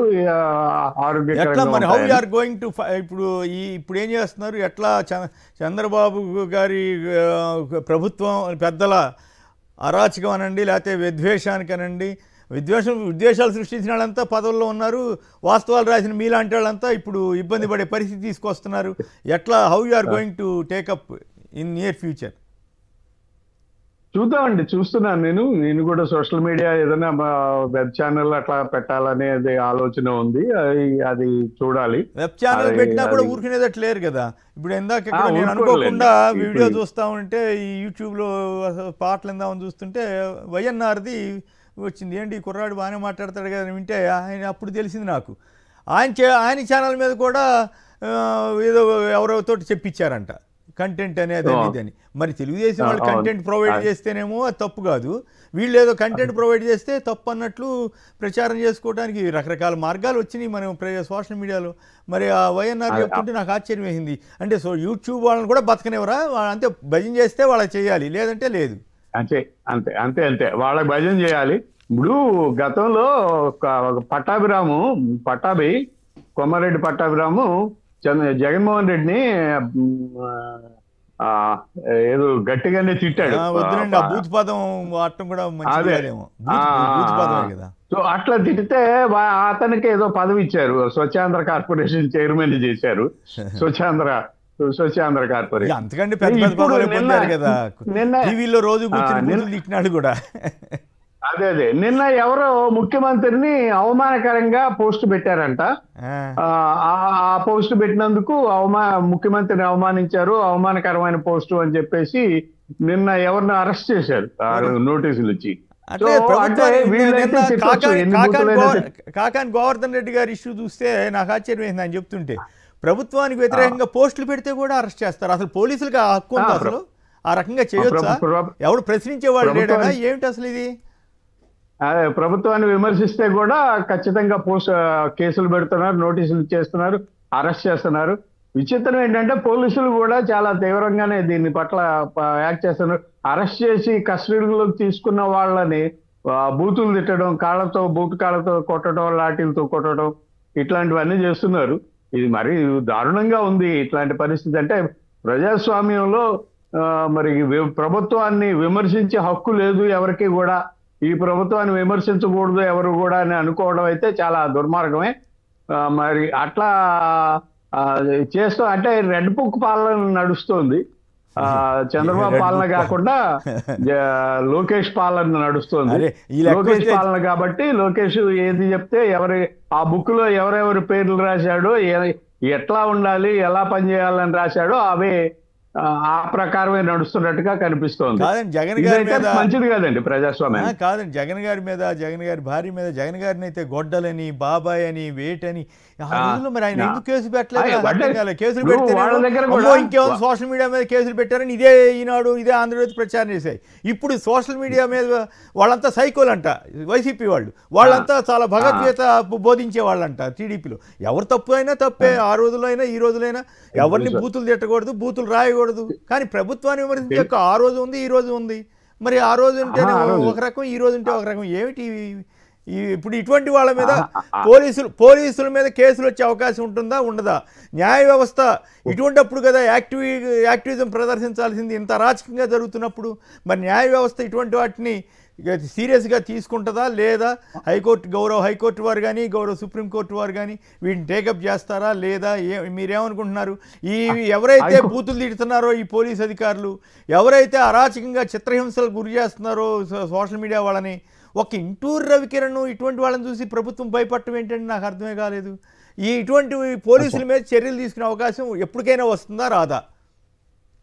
ఆరోగ్యకరంగా. How you are going to ఇప్పుడు ఏం చేస్తున్నారు? ఎట్లా చంద్రబాబు గారి ప్రభుత్వం పెద్దల అరాచకం అనండి, లేకపోతే విద్వేషానికనండి, విద్వేషాలు సృష్టించిన వాళ్ళంతా పదవుల్లో ఉన్నారు, వాస్తవాలు రాసిన మీలాంటి వాళ్ళంతా ఇప్పుడు ఇబ్బంది పడే పరిస్థితి తీసుకొస్తున్నారు. ఎట్లా, how you are going to take up in near future? చూద్దామండి, చూస్తున్నాను. నేను కూడా సోషల్ మీడియా ఏదైనా వెబ్ ఛానల్ అట్లా పెట్టాలనేది ఆలోచన ఉంది. అది చూడాలి. వెబ్ ఛానల్ పెట్టినా కూడా ఊరుకునేదట్టు లేరు కదా. ఇప్పుడు ఇందాక ఇక్కడ నేను అనుకోకుండా వీడియో చూస్తా ఉంటే ఈ యూట్యూబ్లో పాటలు ఇందామని చూస్తుంటే వైఎన్ఆర్ది వచ్చింది. ఏంటి ఈ కుర్రాడు బాగానే మాట్లాడతాడు కదా వింటే ఆయన అప్పుడు తెలిసింది నాకు. ఆయన ఛానల్ మీద కూడా ఏదో ఎవరెవరితోటి చెప్పించారంట కంటెంట్ అనేది అని. మరి తెలుగుదేశం వాళ్ళు కంటెంట్ ప్రొవైడ్ చేస్తేనేమో అది తప్పు కాదు, వీళ్ళు ఏదో కంటెంట్ ప్రొవైడ్ చేస్తే తప్పు అన్నట్లు ప్రచారం చేసుకోవడానికి రకరకాల మార్గాలు వచ్చినాయి మన సోషల్ మీడియాలో. మరి ఆ వైఎన్ఆర్ చెప్తుంటే నాకు ఆశ్చర్యం వేసింది. అంటే యూట్యూబ్ వాళ్ళని కూడా బతకనివరా? అంతే భజన చేస్తే వాళ్ళకి చేయాలి, లేదంటే లేదు. అంతే అంతే అంతే అంతే వాళ్ళకి భజన చేయాలి. ఇప్పుడు గతంలో పట్టాభి కొమ్మారెడ్డి పట్టాభిరాము జగన్మోహన్ రెడ్డిని ఏదో గట్టిగానే తిట్టాడు. బూత్ పదం వాడటం కూడా కదా. సో అట్లా తిట్టితే అతనికి ఏదో పదవి ఇచ్చారు, స్వచ్ఛాంధ్ర కార్పొరేషన్ చైర్మన్ చేశారు. స్వచ్ఛాంధ్ర కార్పొరేషన్ అంతకంటే పెద్ద పదవులు పొందారు కదా. టీవీలో రోజు తిట్టినాడు కూడా. అదే నిన్న ఎవరో ముఖ్యమంత్రిని అవమానకరంగా పోస్ట్ పెట్టారంట. ఆ పోస్ట్ పెట్టినందుకు ముఖ్యమంత్రిని అవమానించారు, అవమానకరమైన పోస్టు అని చెప్పేసి నిన్న ఎవరిని అరెస్ట్ చేశారు నోటీసులు ఇచ్చి. కాకాని గోవర్ధన్ రెడ్డి గారి ఇష్యూ చూస్తే నాకు ఆశ్చర్యం అయింది ఆయన చెప్తుంటే. ప్రభుత్వానికి వ్యతిరేకంగా పోస్టులు పెడితే కూడా అరెస్ట్ చేస్తారు. అసలు పోలీసులకు ఆ హక్కు ఉంది అసలు? ఆ రకంగా చేయొచ్చా? ఎవడు ప్రశ్నించేవాళ్ళు లేడనా ఏమిటి అసలు ఇది? అదే ప్రభుత్వాన్ని విమర్శిస్తే కూడా ఖచ్చితంగా కేసులు పెడుతున్నారు, నోటీసులు చేస్తున్నారు, అరెస్ట్ చేస్తున్నారు. విచిత్రం ఏంటంటే పోలీసులు కూడా చాలా తీవ్రంగానే దీని పట్ల యాక్ట్ చేస్తున్నారు. అరెస్ట్ చేసి కస్టడీలోకి తీసుకున్న వాళ్ళని బూతులు తిట్టడం, బూతు కాళ్ళతో కొట్టడం, లాఠీలతో కొట్టడం, ఇట్లాంటివన్నీ చేస్తున్నారు. ఇది మరి దారుణంగా ఉంది ఇట్లాంటి పరిస్థితి. అంటే ప్రజాస్వామ్యంలో మరి ప్రభుత్వాన్ని విమర్శించే హక్కు లేదు ఎవరికి కూడా, ఈ ప్రభుత్వాన్ని విమర్శించకూడదు ఎవరు కూడా అని అనుకోవడం అయితే చాలా దుర్మార్గమే. మరి అట్లా చేస్తూ అంటే రెడ్ బుక్ పాలన నడుస్తోంది. చంద్రబాబు పాలన కాకుండా లోకేష్ పాలన నడుస్తోంది. లోకేష్ పాలన కాబట్టి లోకేష్ ఏది చెప్తే ఆ బుక్ లో ఎవరెవరి పేర్లు రాశాడో, ఎట్లా ఉండాలి, ఎలా పనిచేయాలని రాశాడో అవే ఆ ప్రకారమే నడుస్తున్నట్టుగా కనిపిస్తోంది. జగన్ గారి మీద మంచిది కాదండి ప్రజాస్వామ్యం. కాదండి జగన్ గారి మీద, జగన్ గారి భార్య మీద, జగన్ గారిని అయితే గొడ్డలని, బాబాయ్ అని, వేటని మరి ఆయన ఎందుకు కేసు పెట్టలేదు? కేసులు పెడితే ఇంకేమో సోషల్ మీడియా మీద కేసులు పెట్టారని ఇదే ఈనాడు, ఇదే ఆంధ్రజ్యోతి ప్రచారం చేశాయి. ఇప్పుడు సోషల్ మీడియా మీద వాళ్ళంతా సైకోలంట, వైసీపీ వాళ్ళంతా చాలా భగవద్గీత బోధించే వాళ్ళంట టీడీపీలో. ఎవరు తప్పు అయినా తప్పే, ఆ రోజుల్లో అయినా ఈ రోజులైనా ఎవరిని బూతులు తిట్టకూడదు, బూతులు రాయకూడదు. కానీ ప్రభుత్వాన్ని విమర్శించే ఆ రోజు ఉంది, ఈ రోజు ఉంది. మరి ఆ రోజు ఉంటేనే ఒక రకం, ఈ రోజు ఉంటే ఒక రకం. ఏమిటి ఇప్పుడు ఇటువంటి వాళ్ళ మీద పోలీసుల మీద కేసులు వచ్చే అవకాశం ఉంటుందా, ఉండదా? న్యాయ వ్యవస్థ ఇటువంటిప్పుడు కదా యాక్టివిజం ప్రదర్శించాల్సింది. ఇంత అరాచకంగా జరుగుతున్నప్పుడు మరి న్యాయ వ్యవస్థ ఇటువంటి వాటిని సీరియస్గా తీసుకుంటుందా లేదా? గౌరవ హైకోర్టు వారు కానీ, గౌరవ సుప్రీంకోర్టు వారు కానీ వీటిని టేకప్ చేస్తారా లేదా? మీరేమనుకుంటున్నారు? ఎవరైతే బూతులు తిడుతున్నారో ఈ పోలీస్ అధికారులు, ఎవరైతే అరాచకంగా చిత్రహింసలు గురి చేస్తున్నారో సోషల్ మీడియా వాళ్ళని, ఒక ఇంటూరు రవికిరణ్ ఇటువంటి వాళ్ళని చూసి ప్రభుత్వం భయపడటం ఏంటంటే నాకు అర్థమే కాలేదు. ఇటువంటి పోలీసుల మీద చర్యలు తీసుకునే అవకాశం ఎప్పటికైనా వస్తుందా, రాదా?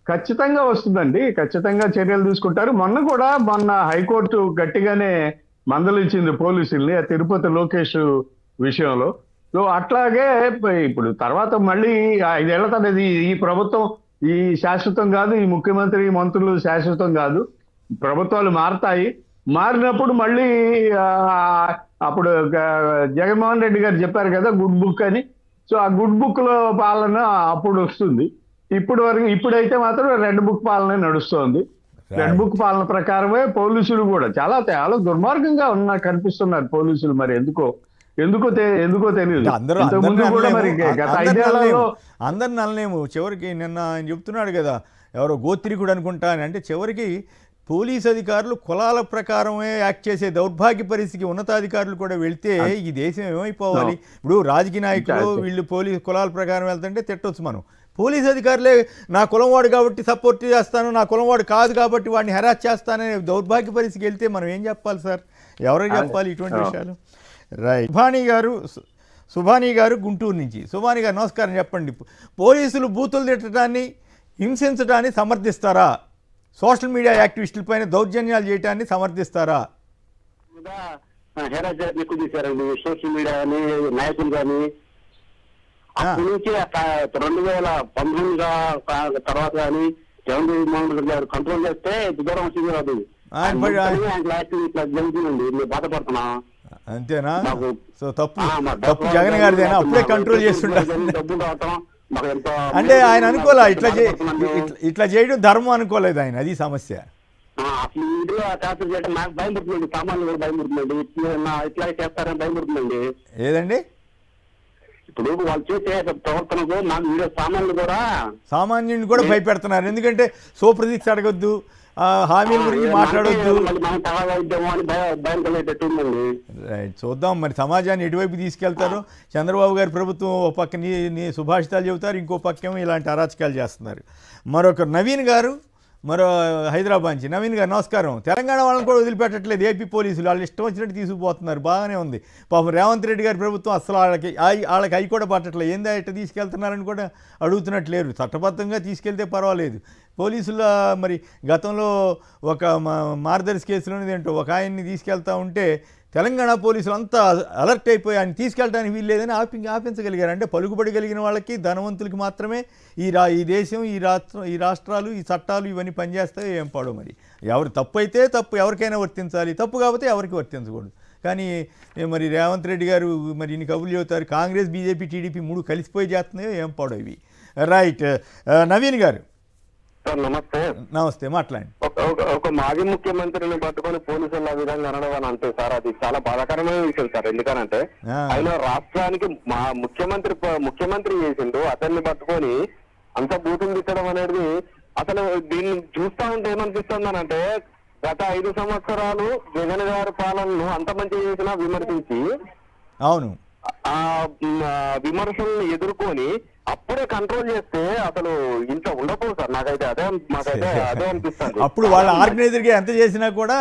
ఖచ్చితంగా వస్తుందండి, ఖచ్చితంగా చర్యలు తీసుకుంటారు. మొన్న హైకోర్టు గట్టిగానే మందలించింది పోలీసుల్ని తిరుపతి లోకేష్ విషయంలో. సో అట్లాగే ఇప్పుడు తర్వాత మళ్ళీ 5 ఏళ్ల తనది ఈ ప్రభుత్వం ఈ శాశ్వతం కాదు, ఈ ముఖ్యమంత్రి మంత్రులు శాశ్వతం కాదు. ప్రభుత్వాలు మారుతాయి. మారినప్పుడు మళ్ళీ అప్పుడు జగన్మోహన్ రెడ్డి గారు చెప్పారు కదా గుడ్ బుక్ అని. సో ఆ గుడ్ బుక్ లో పాలన అప్పుడు వస్తుంది. ఇప్పుడైతే మాత్రం రెడ్ బుక్ పాలన నడుస్తోంది. రెడ్ బుక్ పాలన ప్రకారమే పోలీసులు కూడా చాలా చాలా దుర్మార్గంగా కనిపిస్తున్నారు పోలీసులు. మరి ఎందుకో తెలియదు. అందరిని అనలేము. చివరికి నిన్న ఆయన చెప్తున్నాడు కదా, ఎవరో గోత్రికుడు అనుకుంటా అని. అంటే చివరికి పోలీస్ అధికారులు కులాల ప్రకారమే యాక్ట్ చేసే దౌర్భాగ్య పరిస్థితికి ఉన్నతాధికారులు కూడా వెళ్తే ఈ దేశం ఏమైపోవాలి? ఇప్పుడు రాజకీయ నాయకులు వీళ్ళు పోలీసు కులాల ప్రకారం వెళ్తుంటే తిట్టొచ్చు మనం. పోలీస్ అధికారులే నా కులంవాడు కాబట్టి సపోర్ట్ చేస్తాను, నా కులంవాడు కాదు కాబట్టి వాడిని హెరాస్ చేస్తాననే దౌర్భాగ్య పరిస్థితికి వెళ్తే మనం ఏం చెప్పాలి సార్? ఎవరికి చెప్పాలి ఇటువంటి విషయాలు? రైట్. సుభాని గారు గుంటూరు నుంచి. సుభాని గారు నమస్కారం, చెప్పండి. పోలీసులు బూతులు తిట్టడాన్ని, హింసించడాన్ని సమర్థిస్తారా? సోషల్ మీడియా యాక్టివిస్టులపైన దౌర్జన్యాలు చేయడాన్ని సమర్థిస్తారా? ఎక్కువ చేశారండి సోషల్ మీడియా కానీ నాయకులు కానీ. అప్పటి నుంచి 2019 తర్వాత కానీ జగన్మోహన్ గారు కంట్రోల్ చేస్తే దూరం వచ్చింది కాదు. ఇట్లా జరుగుతుందండి, మేము బాధపడుతున్నా. అంతేనా? సో తప్పు జగన్ గారిదేనా? అప్పుడే కంట్రోల్ చేస్తుంటారు డబ్బులు రావటం మాకు ఎంతో అంటే ఆయన అనుకోలే, ఇట్లా చేయడం ధర్మం అనుకోలేదు ఆయన, అది సమస్య. అసలు ఇంట్లో ట్రాన్స్ఫర్ చేయడం నాకు భయం పుడుతుందండి, సామాన్లు కూడా భయం పుడుతుందండి. ఇట్లా చేస్తారని భయం పుడుతుందండి. ఏదండి? ఇప్పుడు వాళ్ళు చేసే ప్రవర్తనకు నాకు వీడియో సామాన్యుని కూడా భయపెడుతున్నారు. ఎందుకంటే సోప్రదీక్ష అడగొద్దు, హామీల గురించి మాట్లాడొద్దు. రైట్. చూద్దాం మరి సమాజాన్ని ఎటువైపు తీసుకెళ్తారో. చంద్రబాబు గారి ప్రభుత్వం ఒక పక్క నీ సుభాషితాలు చెబుతారు, ఇంకో పక్కేమో ఇలాంటి అరాచకాలు చేస్తున్నారు. మరొక నవీన్ గారు, మరో హైదరాబాద్ నుంచి. నవీన్ గారు నమస్కారం. తెలంగాణ వాళ్ళని కూడా వదిలిపెట్టట్లేదు ఏపీ పోలీసులు, వాళ్ళు ఇష్టం వచ్చినట్టు తీసుకుపోతున్నారు. బాగానే ఉంది పాపం. రేవంత్ రెడ్డి గారి ప్రభుత్వం అసలు వాళ్ళకి అవి కూడా పట్టట్లేదు. ఏందా ఇట్లా తీసుకెళ్తున్నారని కూడా అడుగుతున్నట్లేరు. చట్టబద్ధంగా తీసుకెళ్తే పర్వాలేదు. పోలీసుల మరి గతంలో ఒక మార్దర్స్ కేసులోనేది ఏంటో ఒక ఆయన్ని తీసుకెళ్తా ఉంటే తెలంగాణ పోలీసులు అంతా అలర్ట్ అయిపోయి ఆయన తీసుకెళ్ళడానికి వీల్లేదని ఆపించగలిగారు. అంటే పలుకుబడి కలిగిన వాళ్ళకి, ధనవంతులకి మాత్రమే ఈ దేశం, ఈ రాష్ట్రాలు, ఈ చట్టాలు ఇవన్నీ పనిచేస్తాయి. ఏం పాడో మరి. ఎవరు తప్పు అయితే తప్పు ఎవరికైనా వర్తించాలి, తప్పు కాకపోతే ఎవరికి వర్తించకూడదు. కానీ మరి రేవంత్ రెడ్డి గారు మరి ఇన్ని కబుర్లు చెబుతారు. కాంగ్రెస్, బీజేపీ, టీడీపీ 3 కలిసిపోయి చేస్తున్నాయో ఏం పాడో ఇవి. రైట్. నవీన్ గారు నమస్తే. నమస్తే, మాట్లాడండి. ఒక మాజీ ముఖ్యమంత్రిని పట్టుకొని పోలీసులు ఆ విధంగా అనడం అని అంటే సార్, అది చాలా బాధాకరమైన విషయం సార్. ఎందుకనంటే ఆయన రాష్ట్రానికి ముఖ్యమంత్రి చేసిండు, అతన్ని పట్టుకొని అంత బూతులు తిట్టడం అనేది అసలు దీన్ని చూస్తా ఉంటే ఏమనిపిస్తుందనంటే గత 5 సంవత్సరాలు జగన్ గారి పాలనను అంత మంచిగా చేసినా విమర్శించి, అవును, ఆ విమర్శలను ఎదుర్కొని అప్పుడే కంట్రోల్ చేస్తే అసలు ఇంట్లో ఉండకూడదు సార్. మాకైతే అదే అనిపిస్తుంది. అప్పుడు వాళ్ళ ఆర్గనైజర్గా ఎంత చేసినా కూడా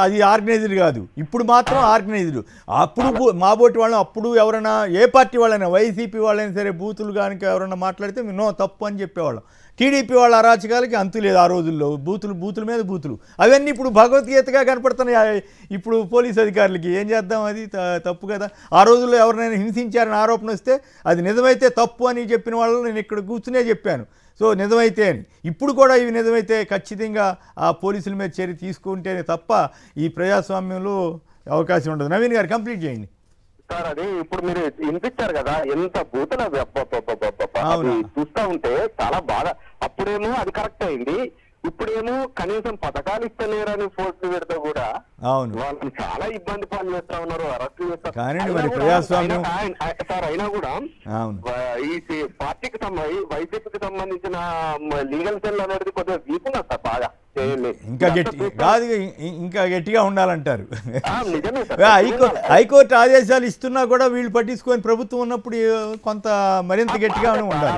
అది ఆర్గనైజర్ కాదు, ఇప్పుడు మాత్రం ఆర్గనైజర్. అప్పుడు మాబోటి వాళ్ళని, అప్పుడు ఎవరైనా ఏ పార్టీ వాళ్ళైనా, వైసీపీ వాళ్ళైనా సరే బూతులు కనుక ఎవరైనా మాట్లాడితే నో తప్పు అని చెప్పేవాళ్ళం. టీడీపీ వాళ్ళ అరాచకాలకి అంతు లేదు ఆ రోజుల్లో. బూతుల మీద బూతులు అవన్నీ ఇప్పుడు భగవద్గీతగా కనపడుతున్నాయి ఇప్పుడు పోలీస్ అధికారులకి. ఏం చేద్దాం, అది తప్పు కదా. ఆ రోజుల్లో ఎవరినైనా హింసించారని ఆరోపణ వస్తే అది నిజమైతే తప్పు అని చెప్పిన వాళ్ళు నేను ఇక్కడ కూర్చునే చెప్పాను. సో నిజమైతే అని. ఇప్పుడు కూడా ఇవి నిజమైతే ఖచ్చితంగా ఆ పోలీసుల మీద చర్య తీసుకుంటేనే తప్ప ఈ ప్రజాస్వామ్యంలో అవకాశం ఉండదు. నవీన్ గారు కంప్లీట్ చేయండి సార్. అది ఇప్పుడు మీరు వినిపించారు కదా, ఎంత బూతులు చూస్తా ఉంటే చాలా బాధ. అప్పుడేమో అది కరెక్ట్ అయింది, ఇప్పుడేమో కనీసం పథకాలు ఇస్తలేరని ఫోర్స్ పెడితే కూడా వాళ్ళని చాలా ఇబ్బంది పాలు చేస్తా ఉన్నారు, అరెస్టులు చేస్తారు. సార్ అయినా కూడా ఈ పార్టీకి వైసీపీకి సంబంధించిన లీగల్ సెల్ అనేది కొద్దిగా వీక్ ఉన్నారు సార్. బాగా ఇంకా గట్టిగా ఉండాలంటారు. హైకోర్టు ఆదేశాలు ఇస్తున్నా కూడా వీళ్ళు పట్టించుకొని ప్రభుత్వం ఉన్నప్పుడు కొంత మరింత గట్టిగా ఉండాలి.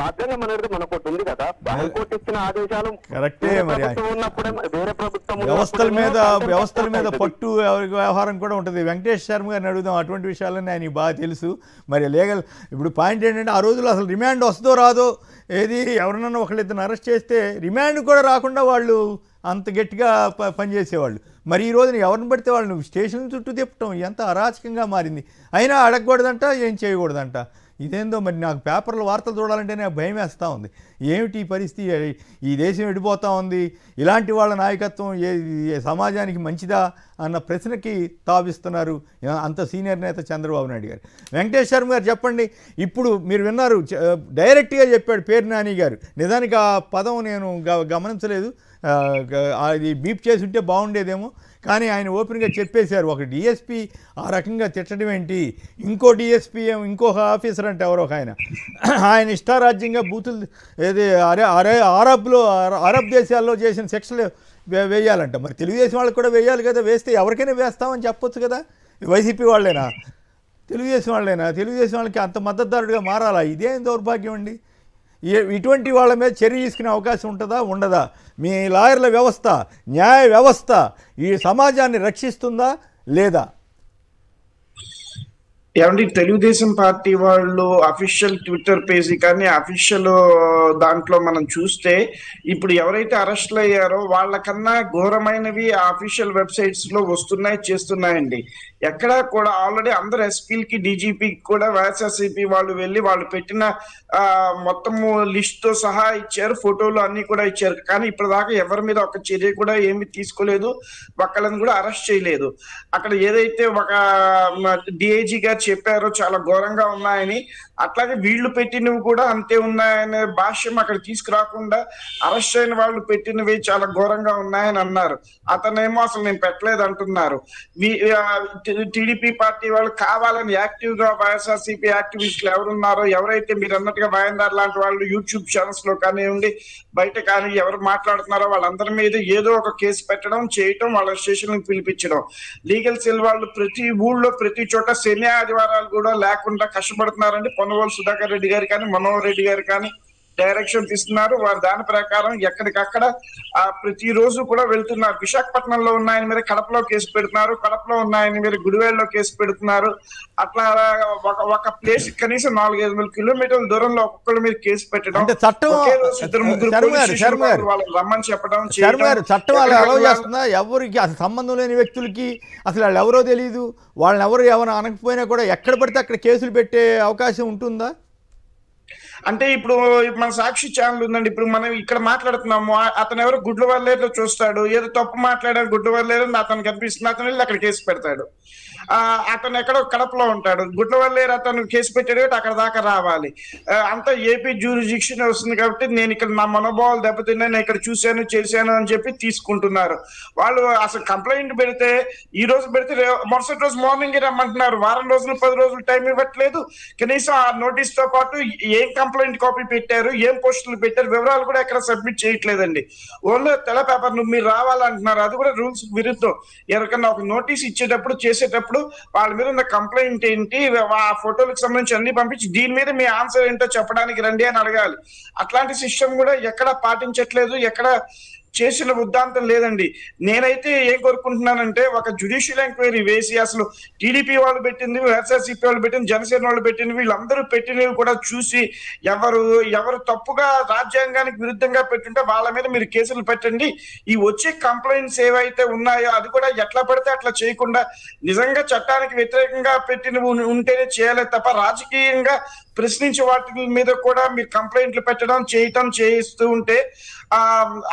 రాజ్యాంగం అనేది మనకు ఉంది కదా, హైకోర్టు ఇచ్చిన ఆదేశాలు కరెక్టే. మరి వ్యవస్థల మీద పట్టు వ్యవహారం కూడా ఉంటుంది. వెంకటేష్ శర్మ గారిని అడుగుదాం, అటువంటి విషయాలన్నీ ఆయనకి బాగా తెలుసు. మరి లీగల్ ఇప్పుడు పాయింట్ ఏంటంటే ఆ రోజుల్లో అసలు రిమాండ్ వస్తుందో రాదో, ఏది ఎవరినన్నా ఒకళ్ళిద్దరిని అరెస్ట్ చేస్తే రిమాండ్ కూడా రాకుండా వాళ్ళు అంత గట్టిగా పనిచేసేవాళ్ళు. మరి ఈ రోజున ఎవరిని పడితే వాళ్ళు స్టేషన్ చుట్టూ తిప్పటం ఎంత అరాచకంగా మారింది. అయినా అడగకూడదంట, ఏం చేయకూడదంట. ఇదేందో మరి నాకు పేపర్లో వార్తలు చూడాలంటేనే భయం వేస్తూ ఉంది. ఏమిటి ఈ పరిస్థితి, ఈ దేశం విడిపోతూ ఉంది, ఇలాంటి వాళ్ళ నాయకత్వం ఏ సమాజానికి మంచిదా అన్న ప్రశ్నకి తావిస్తున్నారు అంత సీనియర్ నేత చంద్రబాబు నాయుడు గారు. వెంకటేష్ శర్మ గారు చెప్పండి. ఇప్పుడు మీరు విన్నారు, డైరెక్ట్గా చెప్పాడు పేరు నాని గారు. నిజానికి ఆ పదం నేను గమనించలేదు, అది బీప్ చేసి ఉంటే బాగుండేదేమో. కానీ ఆయన ఓపెన్గా చెప్పేశారు, ఒక డిఎస్పీ ఆ రకంగా తిట్టడం ఏంటి, ఇంకో డిఎస్పీ ఇంకొక ఆఫీసర్ అంటే ఎవరో ఒక ఆయన ఇష్టారాజ్యంగా బూతులు ఏది అరబ్ దేశాల్లో చేసిన శిక్షలు వేయాలంట. మరి తెలుగుదేశం వాళ్ళకి కూడా వేయాలి కదా, వేస్తే ఎవరికైనా వేస్తామని చెప్పొచ్చు కదా. వైసీపీ వాళ్ళేనా, తెలుగుదేశం వాళ్ళైనా, తెలుగుదేశం వాళ్ళకి అంత మద్దతుదారుడిగా మారాలా? ఇదేం దౌర్భాగ్యం అండి. ఇటువంటి వాళ్ళ మీద చర్య తీసుకునే అవకాశం ఉంటుందా ఉండదా? మీ లాయర్ల వ్యవస్థ, న్యాయ వ్యవస్థ ఈ సమాజాన్ని రక్షిస్తుందా లేదా? ఏమండి, తెలుగుదేశం పార్టీ వాళ్ళు అఫీషియల్ ట్విట్టర్ పేజీ కానీ అఫీషియల్ దాంట్లో మనం చూస్తే ఇప్పుడు ఎవరైతే అరెస్ట్లు అయ్యారో వాళ్ళకన్నా ఘోరమైనవి ఆ అఫీషియల్ వెబ్సైట్స్ లో వస్తున్నాయి, చేస్తున్నాయండి. ఎక్కడా కూడా ఆల్రెడీ అందరు ఎస్పీలకి డీజీపీకి కూడా వైఎస్ఆర్సీపీ వాళ్ళు వెళ్ళి వాళ్ళు పెట్టిన మొత్తము లిస్ట్ తో సహా ఇచ్చారు, ఫోటోలు అన్ని కూడా ఇచ్చారు. కానీ ఇప్పటిదాకా ఎవరి మీద ఒక చర్య కూడా ఏమి తీసుకోలేదు, ఒకళ్ళని కూడా అరెస్ట్ చేయలేదు. అక్కడ ఏదైతే ఒక డిఐజీ గారు చెప్పారో చాలా ఘోరంగా ఉన్నాయని, అట్లాగే వీళ్ళు పెట్టినవి కూడా అంతే ఉన్నాయనే భాష్యం అక్కడ తీసుకురాకుండా అరెస్ట్ అయిన వాళ్ళు పెట్టినవి చాలా ఘోరంగా ఉన్నాయని అన్నారు. అతనేమో అసలు నేను పెట్టలేదు అంటున్నారు. టీడీపీ పార్టీ వాళ్ళు కావాలని యాక్టివ్ గా వైఎస్ఆర్సీపీ యాక్టివిస్టులు ఎవరున్నారో, ఎవరైతే మీరు అన్నట్టుగా వాయందార్ లాంటి వాళ్ళు యూట్యూబ్ ఛానల్స్ లో కానివ్వండి బయట కానీ ఎవరు మాట్లాడుతున్నారో వాళ్ళందరి మీద ఏదో ఒక కేసు పెట్టడం, చేయటం, వాళ్ళ స్టేషన్ పిలిపించడం. లీగల్ సెల్ వాళ్ళు ప్రతి ఊళ్ళో ప్రతి చోట శని ఆదివారాలు కూడా లేకుండా కష్టపడుతున్నారండి. పొన్నవోలు సుధాకర్ రెడ్డి గారు కానీ మనోహర్ రెడ్డి గారు కానీ డైరెక్షన్ ఇస్తున్నారు. వారు దాని ప్రకారం ఎక్కడికక్కడ ప్రతిరోజు కూడా వెళ్తున్నారు. విశాఖపట్నంలో ఉన్నాయని మీద కడపలో కేసు పెడుతున్నారు, కడపలో ఉన్నాయని మీద గుడివేళ్ళలో కేసు పెడుతున్నారు. అట్లా ఒక ప్లేస్ కనీసం 4-5 కిలోమీటర్ల దూరంలో ఒక్కొక్కరి మీద కేసు పెట్టడం, వాళ్ళని రమ్మని చెప్పడం. చట్టం అలా అలౌ చేస్తుందా? ఎవరికి అసలు సంబంధం లేని వ్యక్తులకి అసలు వాళ్ళు ఎవరో తెలియదు, వాళ్ళని ఎవరు ఏమైనా అనకపోయినా కూడా ఎక్కడ పడితే అక్కడ కేసులు పెట్టే అవకాశం ఉంటుందా? అంటే ఇప్పుడు మన సాక్షి ఛానల్ ఉందండి, ఇప్పుడు మనం ఇక్కడ మాట్లాడుతున్నాము, అతను ఎవరు గుడ్లవల్లేరులో చూస్తాడు, ఏదో తప్పు మాట్లాడారు గుడ్లవల్లేరు అతను కనిపిస్తుంది, అతను వెళ్ళి అక్కడ కేసు పెడతాడు. అతను ఎక్కడో కడపలో ఉంటాడు, గుడ్లవల్లేరు అతను కేసు పెట్టాడు కాబట్టి అక్కడ దాకా రావాలి. అంతా ఏపీ జ్యూరిడిక్షన్ వస్తుంది కాబట్టి నేను ఇక్కడ నా మనోభావాలు దెబ్బతిన్నా, నేను ఇక్కడ చూశాను చేశాను అని చెప్పి తీసుకుంటున్నారు వాళ్ళు. అసలు కంప్లైంట్ పెడితే ఈ రోజు పెడితే మరుసటి రోజు మార్నింగ్ రమ్మంటున్నారు. వారం రోజులు 10 రోజులు టైం ఇవ్వట్లేదు. కనీసం ఆ నోటీస్ తో పాటు ఏం కంప్లైంట్ కాపీ పెట్టారు, ఏం పోస్టులు పెట్టారు, వివరాలు కూడా ఎక్కడ సబ్మిట్ చేయట్లేదండి. ఓన్లీ తెల్ల పేపర్ నువ్వు మీరు రావాలంటున్నారు. అది కూడా రూల్స్ విరుద్ధం. ఎవరికన్నా ఒక నోటీస్ ఇచ్చేటప్పుడు చేసేటప్పుడు వాళ్ళ మీద ఉన్న కంప్లైంట్ ఏంటి, ఆ ఫోటోలకు సంబంధించి అన్ని పంపించి దీని మీద మీ ఆన్సర్ ఏంటో చెప్పడానికి రండి అని అడగాలి. అట్లాంటి సిస్టమ్ కూడా ఎక్కడ పాటించట్లేదు, ఎక్కడ చేసిన ఉద్దాంతం లేదండి. నేనైతే ఏం కోరుకుంటున్నానంటే ఒక జ్యుడిషియల్ ఎంక్వైరీ వేసి అసలు టీడీపీ వాళ్ళు పెట్టింది, వైఎస్ఆర్సీపీ వాళ్ళు పెట్టింది, జనసేన వాళ్ళు పెట్టింది, వీళ్ళందరూ పెట్టినవి కూడా చూసి ఎవరు తప్పుగా రాజ్యాంగానికి విరుద్ధంగా పెట్టుంటే వాళ్ళ మీద మీరు కేసులు పెట్టండి. ఈ వచ్చే కంప్లైంట్స్ ఏవైతే ఉన్నాయో అది కూడా ఎట్లా పడితే అట్లా చేయకుండా నిజంగా చట్టానికి వ్యతిరేకంగా పెట్టినవి ఉంటేనే చేయాలి తప్ప రాజకీయంగా ప్రశ్నించే వాటి మీద కూడా మీరు కంప్లైంట్లు పెట్టడం చేయిస్తూ ఉంటే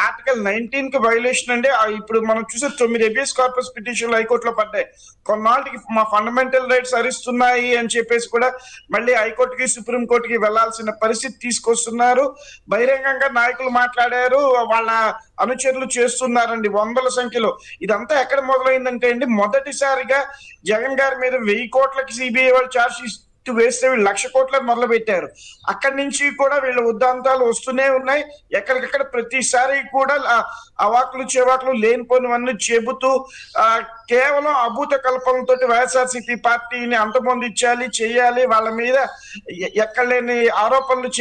ఆర్టికల్ 19 వైలేషన్ అండి. ఇప్పుడు మనం చూసే 9 హెబియస్ కార్పస్ పిటిషన్లు హైకోర్టులో పడ్డాయి. కొన్నాళ్ళకి మా ఫండమెంటల్ రైట్స్ హరిస్తున్నాయి అని చెప్పేసి కూడా మళ్ళీ హైకోర్టుకి సుప్రీంకోర్టుకి వెళ్లాల్సిన పరిస్థితి తీసుకొస్తున్నారు. బహిరంగంగా నాయకులు మాట్లాడారు, వాళ్ళ అనుచరులు చేస్తున్నారండి 100ల సంఖ్యలో. ఇదంతా ఎక్కడ మొదలైందంటే అండి, మొదటిసారిగా జగన్ గారి మీద 1000 కోట్లకి సిబిఐ వాళ్ళు ఛార్జ్ షీట్ వేస్తే వీళ్ళు 1,00,000 కోట్లకు మొదలు పెట్టారు. అక్కడి నుంచి కూడా వీళ్ళ ఉద్దాంతాలు వస్తూనే ఉన్నాయి. ఎక్కడికక్కడ ప్రతిసారి కూడా అవాకులు చెవాకులు లేనిపోనివన్నీ చెబుతూ కేవలం అభూత కల్పనతో వైఎస్ఆర్సీపీ పార్టీని అంతమొందించాలి, చేయాలి, వాళ్ళ మీద ఎక్కడలేని ఆరోపణలు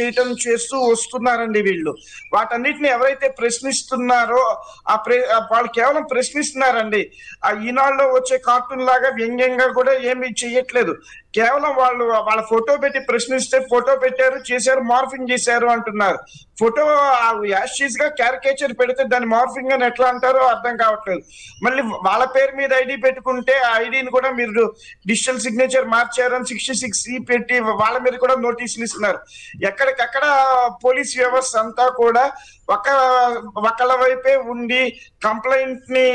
చేస్తూ వస్తున్నారండి వీళ్ళు. వాటన్నిటిని ఎవరైతే ప్రశ్నిస్తున్నారో వాళ్ళు కేవలం ప్రశ్నిస్తున్నారండి. ఆ ఈనాడులో వచ్చే కార్టూన్ లాగా వ్యంగ్యంగా కూడా ఏమి చెయ్యట్లేదు. కేవలం వాళ్ళ ఫోటో పెట్టి ప్రశ్నిస్తే ఫోటో పెట్టారు, చేశారు, మార్ఫింగ్ చేశారు అంటున్నారు. ఫోటో యాషీస్ గా క్యారికేచర్ పెడితే దాన్ని మార్ఫింగ్ అని ఎట్లా అంటారో అర్థం కావట్లేదు. మళ్ళీ వాళ్ళ పేరు మీద ఐడి పెట్టుకుంటే ఆ ఐడిని కూడా మీరు డిజిటల్ సిగ్నేచర్ మార్చారని 66C పెట్టి వాళ్ళ మీద కూడా నోటీసులు ఇస్తున్నారు. ఎక్కడికక్కడ పోలీస్ వ్యవస్థ అంతా కూడా ఒకళ్ళ వైపే ఉండి కంప్లైంట్ ని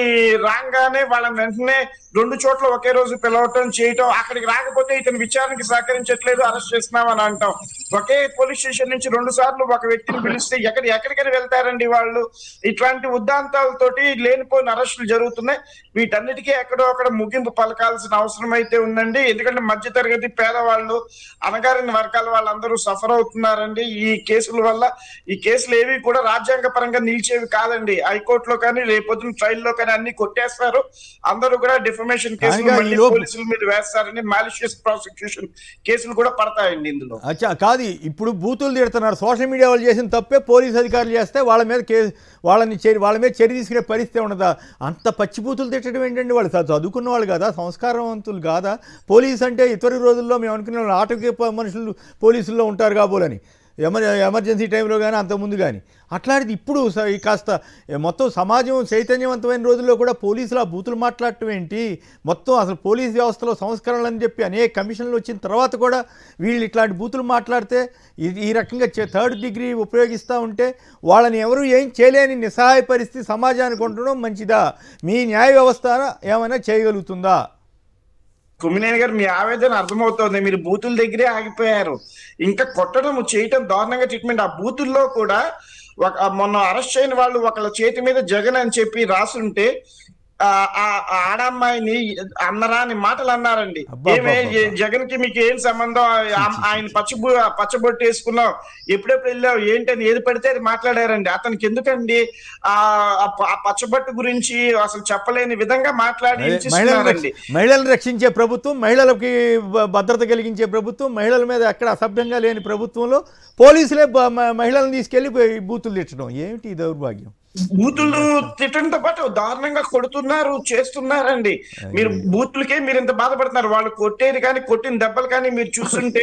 రాగానే వాళ్ళని వెంటనే 2 చోట్ల ఒకే రోజు పిలవటం చేయటం, అక్కడికి రాకపోతే ఇతను విచారణకి సహకరించట్లేదు అరెస్ట్ చేస్తున్నామని అంటాం. ఒకే పోలీస్ స్టేషన్ నుంచి 2 సార్లు ఒక వ్యక్తిని పిలిస్తే ఎక్కడికైనా వెళ్తారండి వాళ్ళు. ఇట్లాంటి ఉద్దాంతాలతోటి లేనిపోయిన అరెస్టులు జరుగుతున్నాయి. వీటన్నిటికీ ఎక్కడో అక్కడ ముగింపు పలకాల్సిన అవసరం అయితే ఉందండి. ఎందుకంటే మధ్యతరగతి పేదవాళ్ళు, అణగారిన వర్గాల వాళ్ళందరూ సఫర్ అవుతున్నారండి ఈ కేసుల వల్ల. ఈ కేసులు ఏవి కూడా రాజ్యాంగ పరంగా నిలిచేవి కాదండి. హైకోర్టులో కానీ రేపొద్దున ట్రయల్ లో కానీ అన్ని కొట్టేస్తారు. అందరూ కూడా డిఫమేషన్ కేసులు పోలీసుల మీద వేస్తారని, మాలిషియస్ ప్రాసిక్యూషన్ కేసులు కూడా పడతాయండి ఇందులో. అచ్చా కాదు, ఇప్పుడు బూతులు తిడుతున్నారు, సోషల్ మీడియా వాళ్ళు చేసిన తప్పే పోలీసు అధికారులు చేస్తే వాళ్ళ మీద వాళ్ళ మీద చర్య తీసుకునే పరిస్థితి ఉండదా? అంత పచ్చి బూతులు తిట్టడం ఏంటండి? వాళ్ళు చదువుకున్న వాళ్ళు కాదా, సంస్కారవంతులు కాదా? పోలీసు అంటే ఇతర రోజుల్లో మేము అనుకునే వాళ్ళు ఆటవిక మనుషులు పోలీసుల్లో ఉంటారు కాబోలని, ఎమర్జెన్సీ టైంలో కానీ అంతకుముందు కానీ. అట్లాంటిది ఇప్పుడు కాస్త మొత్తం సమాజం చైతన్యవంతమైన రోజుల్లో కూడా పోలీసులు ఆ బూతులు మాట్లాడటం ఏంటి? మొత్తం అసలు పోలీస్ వ్యవస్థలో సంస్కరణలు అని చెప్పి అనేక కమిషన్లు వచ్చిన తర్వాత కూడా వీళ్ళు ఇట్లాంటి బూతులు మాట్లాడితే ఈ రకంగా థర్డ్ డిగ్రీ ఉపయోగిస్తూ ఉంటే వాళ్ళని ఎవరు ఏం చేయలేని నిస్సహాయ పరిస్థితి సమాజానికి ఉండడం మంచిదా? మీ న్యాయ వ్యవస్థ ఏమైనా చేయగలుగుతుందా? కుమ్మినేని గారు, మీ ఆవేదన అర్థమవుతోంది. మీరు బూతుల దగ్గరే ఆగిపోయారు. ఇంకా కొట్టడం చేయటం దారుణంగా ట్రీట్మెంట్. ఆ బూతుల్లో కూడా మొన్న అరెస్ట్ అయిన వాళ్ళు ఒకళ్ళ చేతి మీద జగన్ అని చెప్పి రాసుంటే ఆడమ్మాయిని అన్నరాని మాటలు అన్నారండి. ఏమే జగన్ కి మీకు ఏం సంబంధం, ఆయన పచ్చబొట్టు వేసుకున్నావు, ఎప్పుడెప్పుడు వెళ్ళావు ఏంటని ఏది పడితే అది మాట్లాడారండి. అతనికి ఎందుకండి ఆ పచ్చబొట్టు గురించి అసలు చెప్పలేని విధంగా మాట్లాడి మహిళలను రక్షించే ప్రభుత్వం, మహిళలకి భద్రత కలిగించే ప్రభుత్వం, మహిళల మీద ఎక్కడ అసభ్యంగా లేని ప్రభుత్వంలో పోలీసులే మహిళలను తీసుకెళ్లి బూతులు తిట్టడం ఏమిటి దౌర్భాగ్యం? బూతులు తిట్టడంతో పాటు దారుణంగా కొడుతున్నారు, చేస్తున్నారండి. మీరు బూతులకే మీరు ఇంత బాధపడుతున్నారు. వాళ్ళు కొట్టేది కానీ కొట్టిన దెబ్బలు కానీ మీరు చూస్తుంటే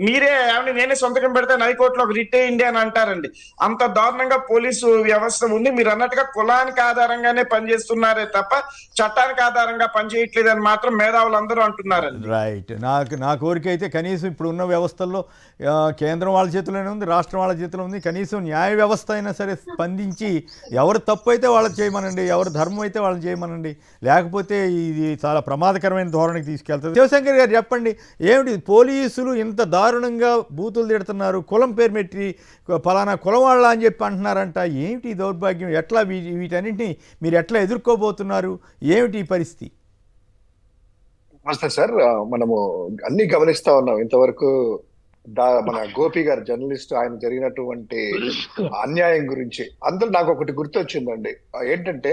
మీరే నేనే సొంతకం పెడతాను హైకోర్టులో రిట్ అయ్యింది అని అంటారండి. అంత దారుణంగా పోలీసు వ్యవస్థ ఉంది. మీరు అన్నట్టుగా కులానికి ఆధారంగానే పనిచేస్తున్నారే తప్ప చట్టానికి ఆధారంగా పనిచేయట్లేదు అని మాత్రం మేధావులు అందరూ అంటున్నారండి. రైట్. నా కోరిక అయితే కనీసం ఇప్పుడు ఉన్న వ్యవస్థల్లో కేంద్రం వాళ్ళ చేతిలోనే ఉంది, రాష్ట్రం వాళ్ళ చేతిలో ఉంది. కనీసం న్యాయ వ్యవస్థ అయినా సరే స్పందించి ఎవరు తప్పు అయితే వాళ్ళని చేయమనండి, ఎవరు ధర్మం అయితే వాళ్ళని చేయమనండి. లేకపోతే ఇది చాలా ప్రమాదకరమైన ధోరణికి తీసుకెళ్తుంది. శివశంకర్ గారు చెప్పండి, ఏమిటి పోలీసులు ఇంత దారుణంగా బూతులు తిడుతున్నారు, కులం పేరు పెట్టి ఫలానా కులం వాళ్ళ అని చెప్పి అంటున్నారంట. ఏమిటి దౌర్భాగ్యం? ఎట్లా వీటన్నింటినీ మీరు ఎట్లా ఎదుర్కోబోతున్నారు? ఏమిటి ఈ పరిస్థితి? నమస్తే సార్. మనము అన్ని గమనిస్తా ఉన్నాం. ఇంతవరకు మన గోపి గారు జర్నలిస్ట్, ఆయన జరిగినటువంటి అన్యాయం గురించి అందులో నాకు ఒకటి గుర్తొచ్చిందండి. ఏంటంటే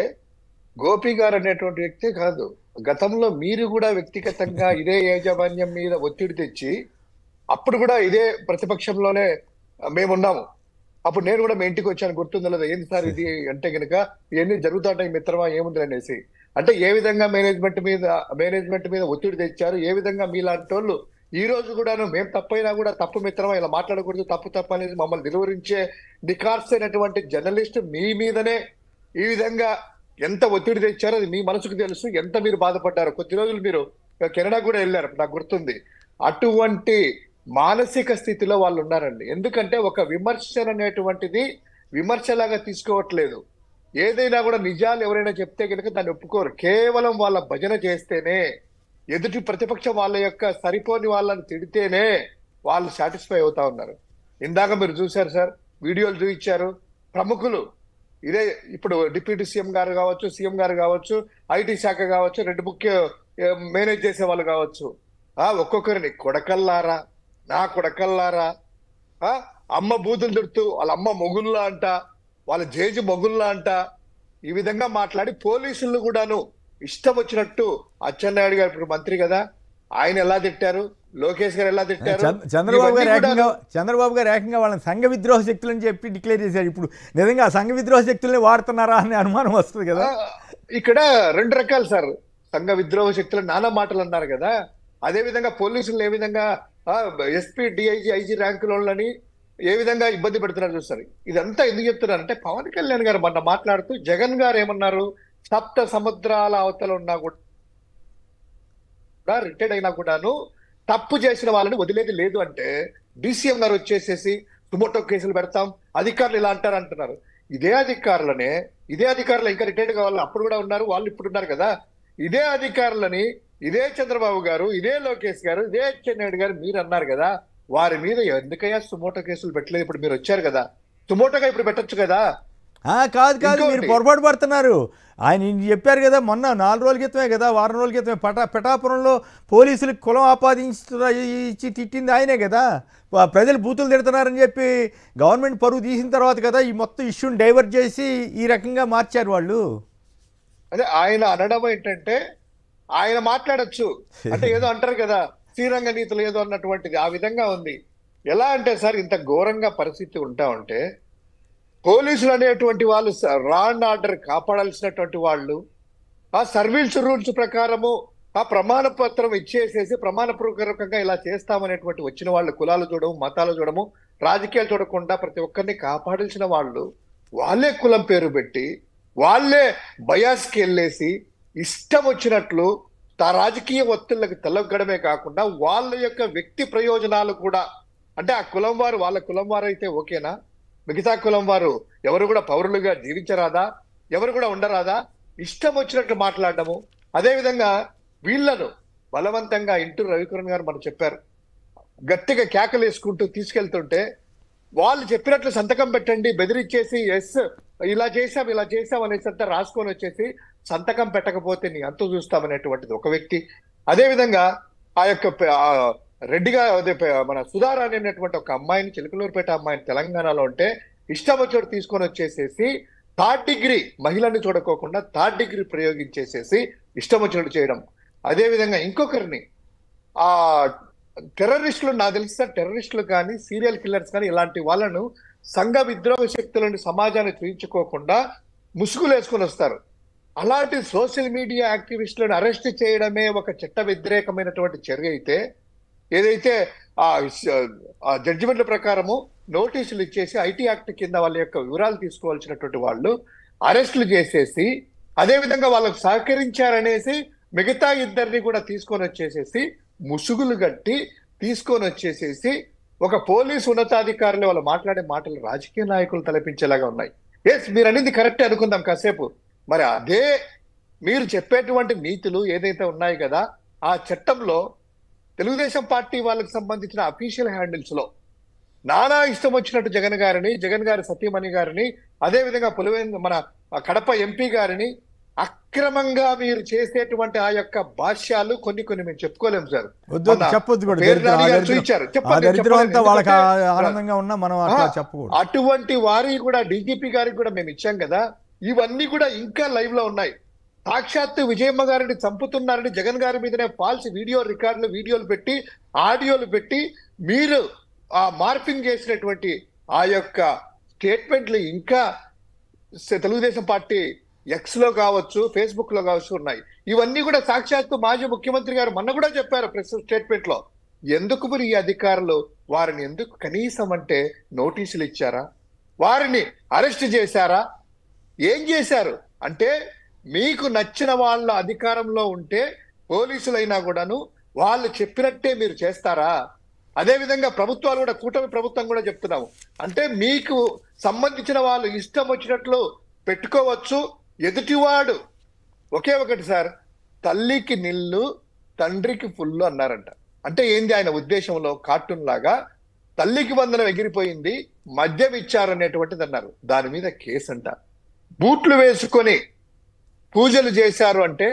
గోపి గారు అనేటువంటి వ్యక్తే కాదు, గతంలో మీరు కూడా వ్యక్తిగతంగా ఇదే యాజమాన్యం మీద ఒత్తిడి తెచ్చి అప్పుడు కూడా ఇదే ప్రతిపక్షంలోనే మేమున్నాము. అప్పుడు నేను కూడా మీ ఇంటికి వచ్చాను, గుర్తుందో లేదా? ఏంటి సార్ ఇది అంటే కనుక ఇవన్నీ జరుగుతుంటాయి మిత్రమా ఏముంది అనేసి. అంటే ఏ విధంగా మేనేజ్మెంట్ మీద ఒత్తిడి తెచ్చారు, ఏ విధంగా మీలాంటి వాళ్ళు ఈ రోజు కూడాను మేము తప్పైనా కూడా తప్పు మిత్రమా ఇలా మాట్లాడకూడదు, తప్పు అనేది మమ్మల్ని నిలువరించే నిఖార్సైనటువంటి జర్నలిస్ట్ మీ మీదనే ఈ విధంగా ఎంత ఒత్తిడి తెచ్చారో అది మీ మనసుకు తెలుసు. ఎంత మీరు బాధపడ్డారు. కొద్ది రోజులు మీరు కెనడా కూడా వెళ్ళారు, నాకు గుర్తుంది. అటువంటి మానసిక స్థితిలో వాళ్ళు ఉన్నారండి. ఎందుకంటే ఒక విమర్శ అనేటువంటిది విమర్శలాగా తీసుకోవట్లేదు. ఏదైనా కూడా నిజాలు ఎవరైనా చెప్తే కనుక దాన్ని ఒప్పుకోరు. కేవలం వాళ్ళ భజన చేస్తేనే, ఎదుటి ప్రతిపక్షం వాళ్ళ యొక్క సరిపోని వాళ్ళని తిడితేనే వాళ్ళు సాటిస్ఫై అవుతా ఉన్నారు. ఇందాక మీరు చూశారు సార్, వీడియోలు చూపించారు. ప్రముఖులు ఇదే ఇప్పుడు డిప్యూటీ సీఎం గారు కావచ్చు, సీఎం గారు కావచ్చు, ఐటీ శాఖ కావచ్చు, రెడ్ బుక్ మేనేజ్ చేసే వాళ్ళు కావచ్చు, ఒక్కొక్కరిని కొడకల్లారా, నా కొడకల్లారా, అమ్మ బూతులు తిడుతూ వాళ్ళ అమ్మ మొగుల్లా అంట, వాళ్ళ జేజు మొగుల్లా అంట, ఈ విధంగా మాట్లాడి పోలీసులు కూడాను ఇష్టం వచ్చినట్టు. అచ్చెన్నాయుడు గారు ఇప్పుడు మంత్రి కదా, ఆయన ఎలా తిట్టారు, లోకేష్ గారు ఎలా తిట్టారు, చంద్రబాబు గారు ఏకంగా వాళ్ళని సంఘ విద్రోహ శక్తులు అని చెప్పి డిక్లేర్ చేశారు. ఇప్పుడు నిజంగా ఆ సంఘ విద్రోహ శక్తుల్ని వాడుతున్నారా అనే అనుమానం వస్తుంది కదా. ఇక్కడ రెండు రకాలు సార్, సంఘ విద్రోహ శక్తులు నానా మాటలు అన్నారు కదా. అదే విధంగా పోలీసులు ఏ విధంగా ఎస్పీ, డిఐజీ, ఐజీ ర్యాంకులని ఏ విధంగా ఇబ్బంది పెడుతున్నారు చూస్తారు. ఇదంతా ఎందుకు చెప్తున్నారంటే పవన్ కళ్యాణ్ గారు మొన్న మాట్లాడుతూ జగన్ గారు ఏమన్నారు, సప్త సముద్రాల అవతల ఉన్నా కూడా రిటైర్డ్ అయినా కూడాను తప్పు చేసిన వాళ్ళని వదిలేది లేదు అంటే డీసీఎం గారు వచ్చేసేసి సుమోటో కేసులు పెడతాం, అధికారులు ఇలా అంటున్నారు. ఇదే అధికారులు ఇంకా రిటైర్డ్ కావాలి, అప్పుడు కూడా ఉన్నారు, వాళ్ళు ఇప్పుడు ఉన్నారు కదా. ఇదే అధికారులని ఇదే చంద్రబాబు గారు, ఇదే లోకేష్ గారు, ఇదే అచ్చెన్నాయుడు గారు మీరు అన్నారు కదా, వారి మీద ఎందుకయ్యా సుమోటో కేసులు పెట్టలేదు? ఇప్పుడు మీరు వచ్చారు కదా, సుమోటోగా ఇప్పుడు పెట్టొచ్చు కదా. కాదు మీరు పొరపాటు పడుతున్నారు. ఆయన చెప్పారు కదా, మొన్న 4 రోజుల క్రితమే కదా, వారం రోజుల క్రితమే పిఠాపురంలో పోలీసులకు కులం ఆపాదించి తిట్టింది ఆయనే కదా. ప్రజలు బూతులు తిడుతున్నారని చెప్పి గవర్నమెంట్ పరువు తీసిన తర్వాత కదా ఈ మొత్తం ఇష్యూని డైవర్ట్ చేసి ఈ రకంగా మార్చారు వాళ్ళు. అదే ఆయన అనడం ఏంటంటే ఆయన మాట్లాడచ్చు అంటే ఏదో అంటారు కదా, శ్రీరంగ నీతి లేదు అన్నటువంటిది ఆ విధంగా ఉంది. ఎలా అంటే సార్ ఇంత ఘోరంగా పరిస్థితి ఉంటా ఉంటే పోలీసులు అనేటువంటి వాళ్ళు లా అండ్ ఆర్డర్ కాపాడాల్సినటువంటి వాళ్ళు ఆ సర్వీస్ రూల్స్ ప్రకారము ఆ ప్రమాణ పత్రం ఇచ్చేసేసి ప్రమాణపూర్వకంగా ఇలా చేస్తామనేటువంటి వచ్చిన వాళ్ళు కులాలు చూడము, మతాలు చూడము, రాజకీయాలు చూడకుండా ప్రతి ఒక్కరిని కాపాడాల్సిన వాళ్ళు వాళ్ళే కులం పేరు పెట్టి వాళ్ళే బయాస్కి వెళ్ళేసి ఇష్టం వచ్చినట్లు రాజకీయ ఒత్తిళ్లకు తలగడమే కాకుండా వాళ్ళ యొక్క వ్యక్తి ప్రయోజనాలు కూడా, అంటే ఆ కులం వారు వాళ్ళ కులం వారు అయితే ఓకేనా, మిగతా కులం వారు ఎవరు కూడా పౌరులుగా జీవించరాదా, ఎవరు కూడా ఉండరాదా, ఇష్టం వచ్చినట్లు మాట్లాడటము. అదేవిధంగా వీళ్లను బలవంతంగా ఇంటూరు రవికిరణ్ గారు మనకు చెప్పారు, గట్టిగా కేకలు వేసుకుంటూ తీసుకెళ్తుంటే వాళ్ళు చెప్పినట్లు సంతకం పెట్టండి బెదిరించేసి ఎస్ ఇలా చేసాం అనేసి అంతా రాసుకొని వచ్చేసి సంతకం పెట్టకపోతే నీ అంతు చూస్తామనేటువంటిది ఒక వ్యక్తి. అదేవిధంగా ఆ యొక్క రెడ్డిగా మన సుధారాణి అనేటువంటి ఒక అమ్మాయిని, చిలకలూరుపేట అమ్మాయిని తెలంగాణలో ఉంటే ఇష్టం వచ్చేటి తీసుకొని వచ్చేసేసి 3rd డిగ్రీ మహిళని చూడకోకుండా 3rd డిగ్రీ ప్రయోగించేసేసి ఇష్టం వచ్చినట్టు చేయడం. అదేవిధంగా ఇంకొకరిని ఆ టెర్రరిస్టులు, నాకు తెలిసిన టెర్రరిస్టులు కానీ సీరియల్ కిల్లర్స్ కానీ ఇలాంటి వాళ్ళను సంఘ విద్రోహ శక్తులను సమాజాన్ని చూయించుకోకుండా ముసుగులు వేసుకొని వస్తారు. అలాంటి సోషల్ మీడియా యాక్టివిస్టులను అరెస్ట్ చేయడమే ఒక చట్ట వ్యతిరేకమైనటువంటి చర్య అయితే, ఏదైతే ఆ జడ్జిమెంట్ల ప్రకారము నోటీసులు ఇచ్చేసి ఐటీ యాక్ట్ కింద వాళ్ళ యొక్క వివరాలు తీసుకోవాల్సినటువంటి వాళ్ళు అరెస్టులు చేసేసి, అదేవిధంగా వాళ్ళకు సహకరించారనేసి మిగతా ఇద్దరిని కూడా తీసుకొని వచ్చేసేసి ముసుగులు గట్టి తీసుకొని వచ్చేసేసి ఒక పోలీసు ఉన్నతాధికారులు వాళ్ళు మాట్లాడే మాటలు రాజకీయ నాయకులు తలపించేలాగా ఉన్నాయి. ఎస్, మీరు అనేది కరెక్టే అనుకుందాం కాసేపు. మరి అదే మీరు చెప్పేటువంటి నీతులు ఏదైతే ఉన్నాయి కదా, ఆ చట్టంలో తెలుగుదేశం పార్టీ వాళ్ళకి సంబంధించిన అఫీషియల్ హ్యాండిల్స్ లో నానా ఇష్టం వచ్చినట్టు జగన్ గారి సతీమణి గారిని, అదేవిధంగా మన కడప ఎంపీ గారిని అక్రమంగా మీరు చేసేటువంటి ఆ యొక్క భాష్యాలు కొన్ని మేము చెప్పుకోలేము సార్. అటువంటి వారి కూడా డీజీపీ గారికి కూడా మేము ఇచ్చాం కదా. ఇవన్నీ కూడా ఇంకా లైవ్ లో ఉన్నాయి. సాక్షాత్తు విజయమ్మ గారిని చంపుతున్నారని జగన్ గారి మీదనే ఫాల్స్ వీడియోలు పెట్టి ఆడియోలు పెట్టి మీరు ఆ మార్పింగ్ చేసినటువంటి ఆ యొక్క స్టేట్మెంట్లు ఇంకా తెలుగుదేశం పార్టీ ఎక్స్ లో కావచ్చు, ఫేస్బుక్ లో కావచ్చు ఉన్నాయి. ఇవన్నీ కూడా సాక్షాత్తు మాజీ ముఖ్యమంత్రి గారు మొన్న కూడా చెప్పారు ప్రెస్ స్టేట్మెంట్ లో. ఎందుకు మరి ఈ అధికారులు వారిని ఎందుకు కనీసం అంటే నోటీసులు ఇచ్చారా, వారిని అరెస్ట్ చేశారా, ఏం చేశారు? అంటే మీకు నచ్చిన వాళ్ళ అధికారంలో ఉంటే పోలీసులైనా కూడాను వాళ్ళు చెప్పినట్టే మీరు చేస్తారా? అదేవిధంగా ప్రభుత్వాలు కూడా, కూటమి ప్రభుత్వం కూడా చెప్తున్నాము, అంటే మీకు సంబంధించిన వాళ్ళు ఇష్టం వచ్చినట్లు పెట్టుకోవచ్చు. ఎదుటివాడు ఒకే ఒకటి సార్, తల్లికి నిల్లు తండ్రికి ఫుల్లు అన్నారంట. అంటే ఏంది ఆయన ఉద్దేశంలో? కార్టూన్ లాగా తల్లికి వందనం ఎగిరిపోయింది, మద్యం ఇచ్చారనేటువంటిది అన్నారు. దాని మీద కేసు అంట. బూట్లు వేసుకొని పూజలు చేశారు అంటే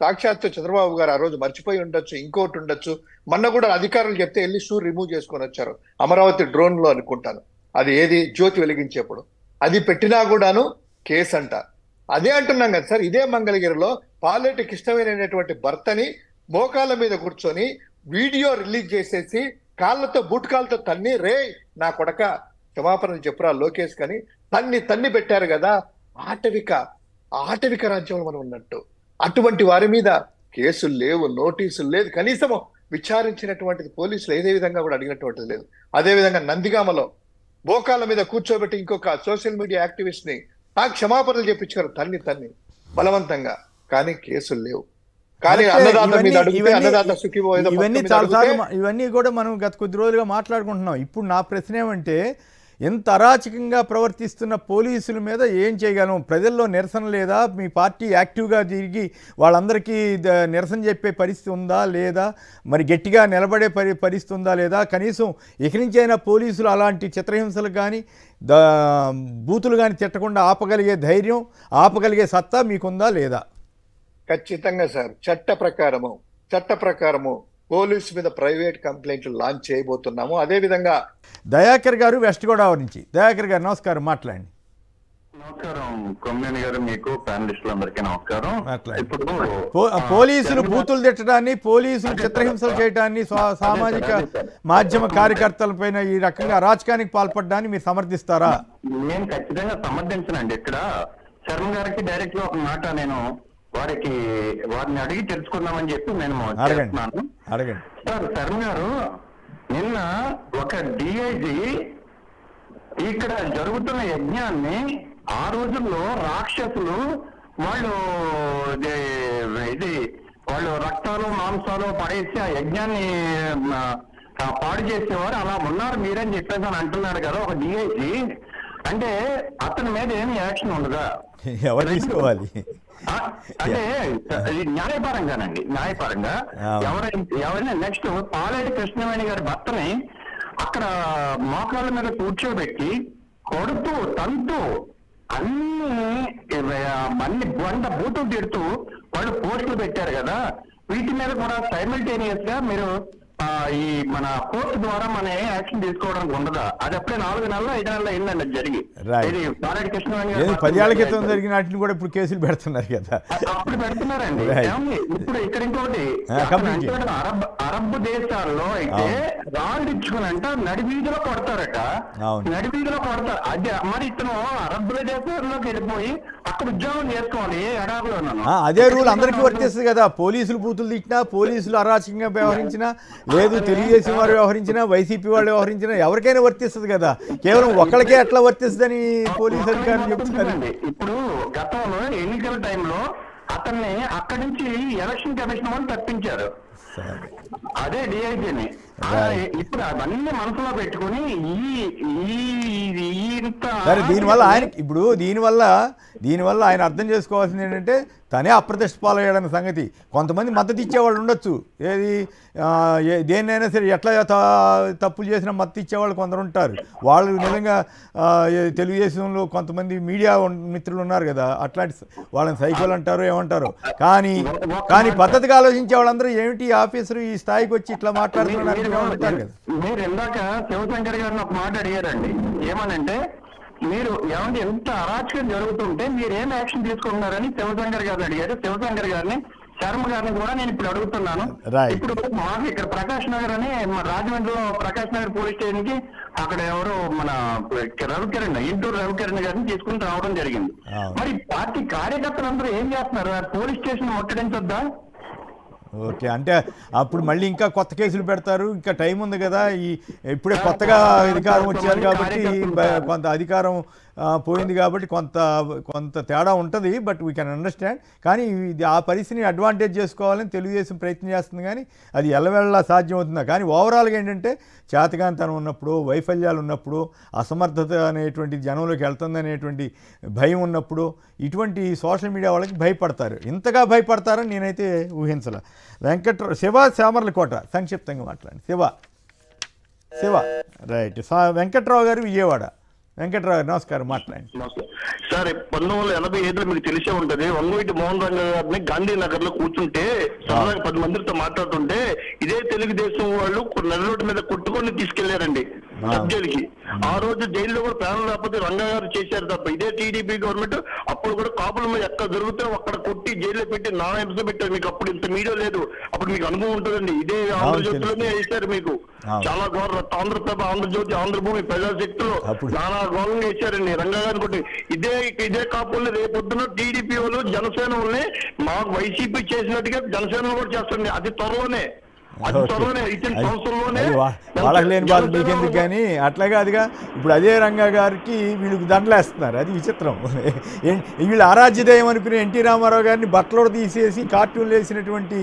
సాక్షాత్తు చంద్రబాబు గారు ఆ రోజు మర్చిపోయి ఉండొచ్చు, ఇంకోటి ఉండొచ్చు. మొన్న కూడా అధికారులు చెప్తే వెళ్ళి షూ రిమూవ్ చేసుకొని వచ్చారు, అమరావతి డ్రోన్ లో అనుకుంటాను. అది ఏది జ్యోతి వెలిగించేప్పుడు అది పెట్టినా కూడాను కేసు అంట. అదే అంటున్నాం కదా సార్, ఇదే మంగళగిరిలో పాలేటికి ఇష్టమైనటువంటి భర్తని మోకాళ్ళ మీద కూర్చొని వీడియో రిలీజ్ చేసేసి బూట్ కాళ్ళతో తన్ని, రే నా కొడక క్షమాపణ చెప్పురా లోకేష్ కని తన్ని పెట్టారు కదా. ఆటవిక రాజ్యంలో మనం ఉన్నట్టు. అటువంటి వారి మీద కేసులు లేవు, నోటీసులు లేదు, కనీసం విచారించినటువంటిది పోలీసులు ఏదే విధంగా కూడా అడిగినటువంటిది లేదు. అదేవిధంగా నందిగామలో మోకాళ్ళ మీద కూర్చోబెట్టి ఇంకొక సోషల్ మీడియా యాక్టివిస్ట్ ని క్షమాపణలు చెప్పించారు తన్ని బలవంతంగా, కానీ కేసులు లేవు. కానీ అన్నదాత మీద అడిగితే అన్నదాత సుఖీభవ ఇవన్నీ కూడా మనం గత కొద్ది రోజులుగా మాట్లాడుకుంటున్నాం. ఇప్పుడు నా ప్రశ్న ఏమంటే, ఎంత అరాచకంగా ప్రవర్తిస్తున్న పోలీసుల మీద ఏం చేయగలం? ప్రజల్లో నిరసన లేదా? మీ పార్టీ యాక్టివ్గా తిరిగి వాళ్ళందరికీ నిరసన చెప్పే పరిస్థితి ఉందా లేదా? మరి గట్టిగా నిలబడే పరిస్థితి ఉందా లేదా? కనీసం ఇక్కడి నుంచి అయినా పోలీసులు అలాంటి చిత్రహింసలు కానీ బూతులు కానీ తిట్టకుండా ఆపగలిగే ధైర్యం, ఆపగలిగే సత్తా మీకుందా లేదా? ఖచ్చితంగా సార్. చట్ట ప్రకారము పోలీసు మీద ప్రైవేట్ కంప్లైంట్లు లాంచ్ చేయబోతున్నాము. అదేవిధంగా దయాకర్ గారు వెస్ట్ గోదావరి నుంచి. దయాకర్ గారు నమస్కారం, మాట్లాడండి. నమస్కారం కొమ్మినేని గారు, మీకు ప్యానలిస్టులందరికీ నమస్కారం. ఇప్పుడు పోలీసులు బూతులు తిట్టడాన్ని, పోలీసులు చిత్రహింసలు చేయడాన్ని, సామాజిక మాధ్యమ కార్యకర్తలపైన ఈ రకంగా అరాచకానికి పాల్పడడాన్ని మీరు సమర్థిస్తారా? నేను ఖచ్చితంగా సమర్థించనండి. ఇక్కడ శర్మ గారికి డైరెక్ట్ గా ఒక మాట నేను వారిని అడిగి తెలుసుకుందామని చెప్పి నేను చేస్తున్నాను. అడగండి సార్. శర్మ గారు, నిన్న ఒక డిఐజీ ఇక్కడ జరుగుతున్న యజ్ఞాన్ని ఆ రోజుల్లో రాక్షసులు వాళ్ళు రక్తాలు మాంసాలు పడేసి ఆ యజ్ఞాన్ని పాడు చేసేవారు, అలా ఉన్నారు మీరని చెప్పేసి అని అంటున్నాడు కదా ఒక డిఐజీ. అంటే అతని మీద ఏమి యాక్షన్ ఉండదా? ఎవరు తీసుకోవాలి? అంటే న్యాయపరంగానండి, న్యాయపరంగా ఎవరైనా నెక్స్ట్ పాలేటి కృష్ణవేణి గారి భర్తని అక్కడ మోకాళ్ళ మీద కూర్చోబెట్టి కొడుతూ తంతూ అన్ని బండ బూతులు తిడుతూ వాళ్ళు పోస్టులు పెట్టారు కదా. వీటి మీద కూడా సైమల్టేనియస్ గా మీరు ఈ మన కోర్టు ద్వారా మన ఏ యాక్షన్ తీసుకోవడానికి ఉండదా? అది అప్పుడే 4 నెలలు 5 నెలలు అయిందండి అది జరిగి. పాలేటి కృష్ణవేణి గారు 10 ఏళ్ల క్రితం జరిగిన వాటిని కూడా ఇప్పుడు కేసులు పెడుతున్నారు కదా. అప్పుడు పెడుతున్నారండి. ఇప్పుడు ఇక్కడ ఇంకోటి, అరబ్ దేశాల్లో అయితే రాళ్ళు ఇచ్చుకునంట నడివీధిలో కొడతారట, నడివీధిలో కొడతారు. అదే మరి ఇతను అరబ్ దేశాల్లోకి వెళ్ళిపోయి అక్కడ ఉద్యోగం చేసుకోవాలి ఎడారిలో. అదే రూల్ అందరికీ వర్తిస్తుంది కదా. పోలీసులు బూతులు తిట్టినా, పోలీసులు అరాచకంగా వ్యవహరించినా, లేదు తెలుగుదేశం వారు వ్యవహరించినా, వైసీపీ వాళ్ళు వ్యవహరించినా ఎవరికైనా వర్తిస్తుంది కదా. కేవలం ఒకళ్ళకే ఎట్లా వర్తిస్తుందని పోలీసు అధికారులు చెప్తున్నారండి. ఇప్పుడు గతంలో ఎన్నికల టైంలో అతన్ని అక్కడి నుంచి ఎలక్షన్ కమిషన్ వాళ్ళు తప్పించారు, అదే డిఐజీని. ఇప్పుడు అవన్నీ మనసులో పెట్టుకుని సరే, దీనివల్ల ఆయనకి ఇప్పుడు దీనివల్ల ఆయన అర్థం చేసుకోవాల్సింది ఏంటంటే తనే అప్రతిష్ట పాలయ్యాడన్న సంగతి. కొంతమంది మద్దతు ఇచ్చేవాళ్ళు ఉండొచ్చు, ఏది దేన్నైనా సరే ఎట్లా తప్పులు చేసినా మద్దతు ఇచ్చేవాళ్ళు కొందరు ఉంటారు. వాళ్ళు నిజంగా తెలుగుదేశంలో కొంతమంది మీడియా మిత్రులు ఉన్నారు కదా, అట్లాంటి వాళ్ళని సైకోలు అంటారు ఏమంటారు. కానీ పద్ధతిగా ఆలోచించే వాళ్ళందరూ ఏమిటి ఆఫీసరు ఈ స్థాయికి వచ్చి ఇట్లా మాట్లాడుతున్నారు ఉంటారు కదా. మీరు ఇందాక శివశంకర్ గారిని ఒక మాట అడిగారండి, ఏమనంటే మీరు ఏమంటే ఎంత అరాచకం జరుగుతుంటే మీరు ఏం యాక్షన్ తీసుకుంటున్నారని శివశంకర్ గారిని అడిగారు. శివశంకర్ గారిని, శర్మ గారిని కూడా నేను ఇప్పుడు అడుగుతున్నాను. ఇప్పుడు మాకు ఇక్కడ ప్రకాష్ నగర్ అని రాజమండ్రిలో ప్రకాష్ నగర్ పోలీస్ స్టేషన్ కి అక్కడ ఎవరు మన రవికిరణ్, ఇంటూరు రవికిరణ్ గారిని తీసుకుని రావడం జరిగింది. మరి పార్టీ కార్యకర్తలందరూ ఏం చేస్తున్నారు? Police station ముట్టడించొద్దా? ఓకే, అంటే అప్పుడు మళ్ళీ ఇంకా కొత్త కేసులు పెడతారు, ఇంకా టైం ఉంది కదా. ఇప్పుడే కొత్తగా అధికారం వచ్చారు కాబట్టి కొంత అధికారం పోయింది కాబట్టి కొంత తేడా ఉంటుంది. But we can understand. కానీ ఆ పరిస్థితిని అడ్వాంటేజ్ చేసుకోవాలని తెలుగుదేశం ప్రయత్నం చేస్తుంది, కానీ అది ఎల్లవేళలా సాధ్యం అవుతుందా? కానీ ఓవరాల్గా ఏంటంటే చేతకాంతనం ఉన్నప్పుడు, వైఫల్యాలు ఉన్నప్పుడు, అసమర్థత అనేటువంటి జనంలోకి వెళ్తుంది అనేటువంటి భయం ఉన్నప్పుడు ఇటువంటి సోషల్ మీడియా వాళ్ళకి భయపడతారు. ఇంతగా భయపడతారని నేనైతే ఊహించలే. శివ సామర్లకోట సంక్షిప్తంగా మాట్లాడండి. శివ రైట్. వెంకట్రావు గారు, విజయవాడ. వెంకట్రావు గారు నమస్కారం, మాట్లాడండి సార్. 1985లో మీకు తెలిసే ఉంటది, వంగవీటి మోహన్ రంగ గారిని గాంధీనగర్ లో కూర్చుంటే సరదాగా 10 మందితో మాట్లాడుతుంటే ఇదే తెలుగుదేశం వాళ్ళు నడి రోడ్డు మీద కొట్టుకొని తీసుకెళ్లారండి జైలుకి. ఆ రోజు జైల్లో కూడా ప్రాణం లేకపోతే రంగా గారు చేశారు తప్ప ఇదే టీడీపీ గవర్నమెంట్ అప్పుడు కూడా కాపుల మీద ఎక్కడ దొరికితే అక్కడ కొట్టి జైల్లో పెట్టి నానా హింస పెట్టారు. మీకు అప్పుడు ఇంత మీడియా లేదు, అప్పుడు మీకు అనుభవం ఉంటుందండి. ఇదే ఆంధ్రజ్యోతిలోనే వేశారు మీకు చాలా ఘోర, ఆంధ్రప్రభ, ఆంధ్రజ్యోతి, ఆంధ్రభూమి, ప్రజాశక్తిలో నానా ఘోరంగా వేశారండి రంగా గారిని కొట్టి. ఇదే కాపుల్ని రేపొద్దున టీడీపీ వాళ్ళు జనసేన వాళ్ళని మాకు వైసీపీ చేసినట్టుగా జనసేన కూడా చేస్తుంది. అది త్వరలోనే వాళ్ళకి లేని బాధ మీకెందుకు. కానీ అట్లా కాదుగా, ఇప్పుడు అదే రంగా గారికి వీళ్ళకి దండలేస్తున్నారు. అది విచిత్రం. వీళ్ళు ఆరాధ్యదయం అనుకునే ఎన్టీ రామారావు గారిని బట్టలు తీసేసి కార్టూన్లు వేసినటువంటి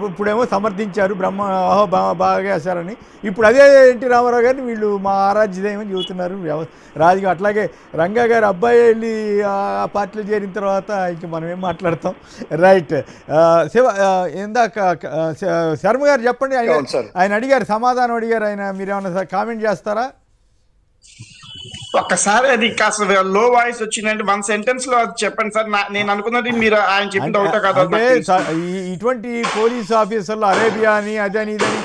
ఇప్పుడేమో సమర్థించారు, బాగా వేశారని. ఇప్పుడు అదే ఎన్టీ రామారావు గారిని వీళ్ళు మా ఆరాధ్యదయం అని చెబుతున్నారు రాజకీయ. అట్లాగే రంగా గారి అబ్బాయి వెళ్ళి ఆ పార్టీలో చేరిన తర్వాత ఇంక మనం ఏం మాట్లాడతాం. రైట్. ఇందాక శర్మ గారు చెప్పండి, ఆయన అడిగారు, సమాధానం అడిగారు ఆయన. మీరు ఏమన్నా కామెంట్ చేస్తారా? ఒక్కసారి అది కాస్త లో వాయిస్ వచ్చిందంటే 1 సెంటెన్స్ లో చెప్పండి సార్. నేను అనుకున్నది మీరు ఆయన చెప్పిన అవుతా కదా. ఇటువంటి పోలీస్ ఆఫీసర్లు అరేబియా అని అదని ఇదని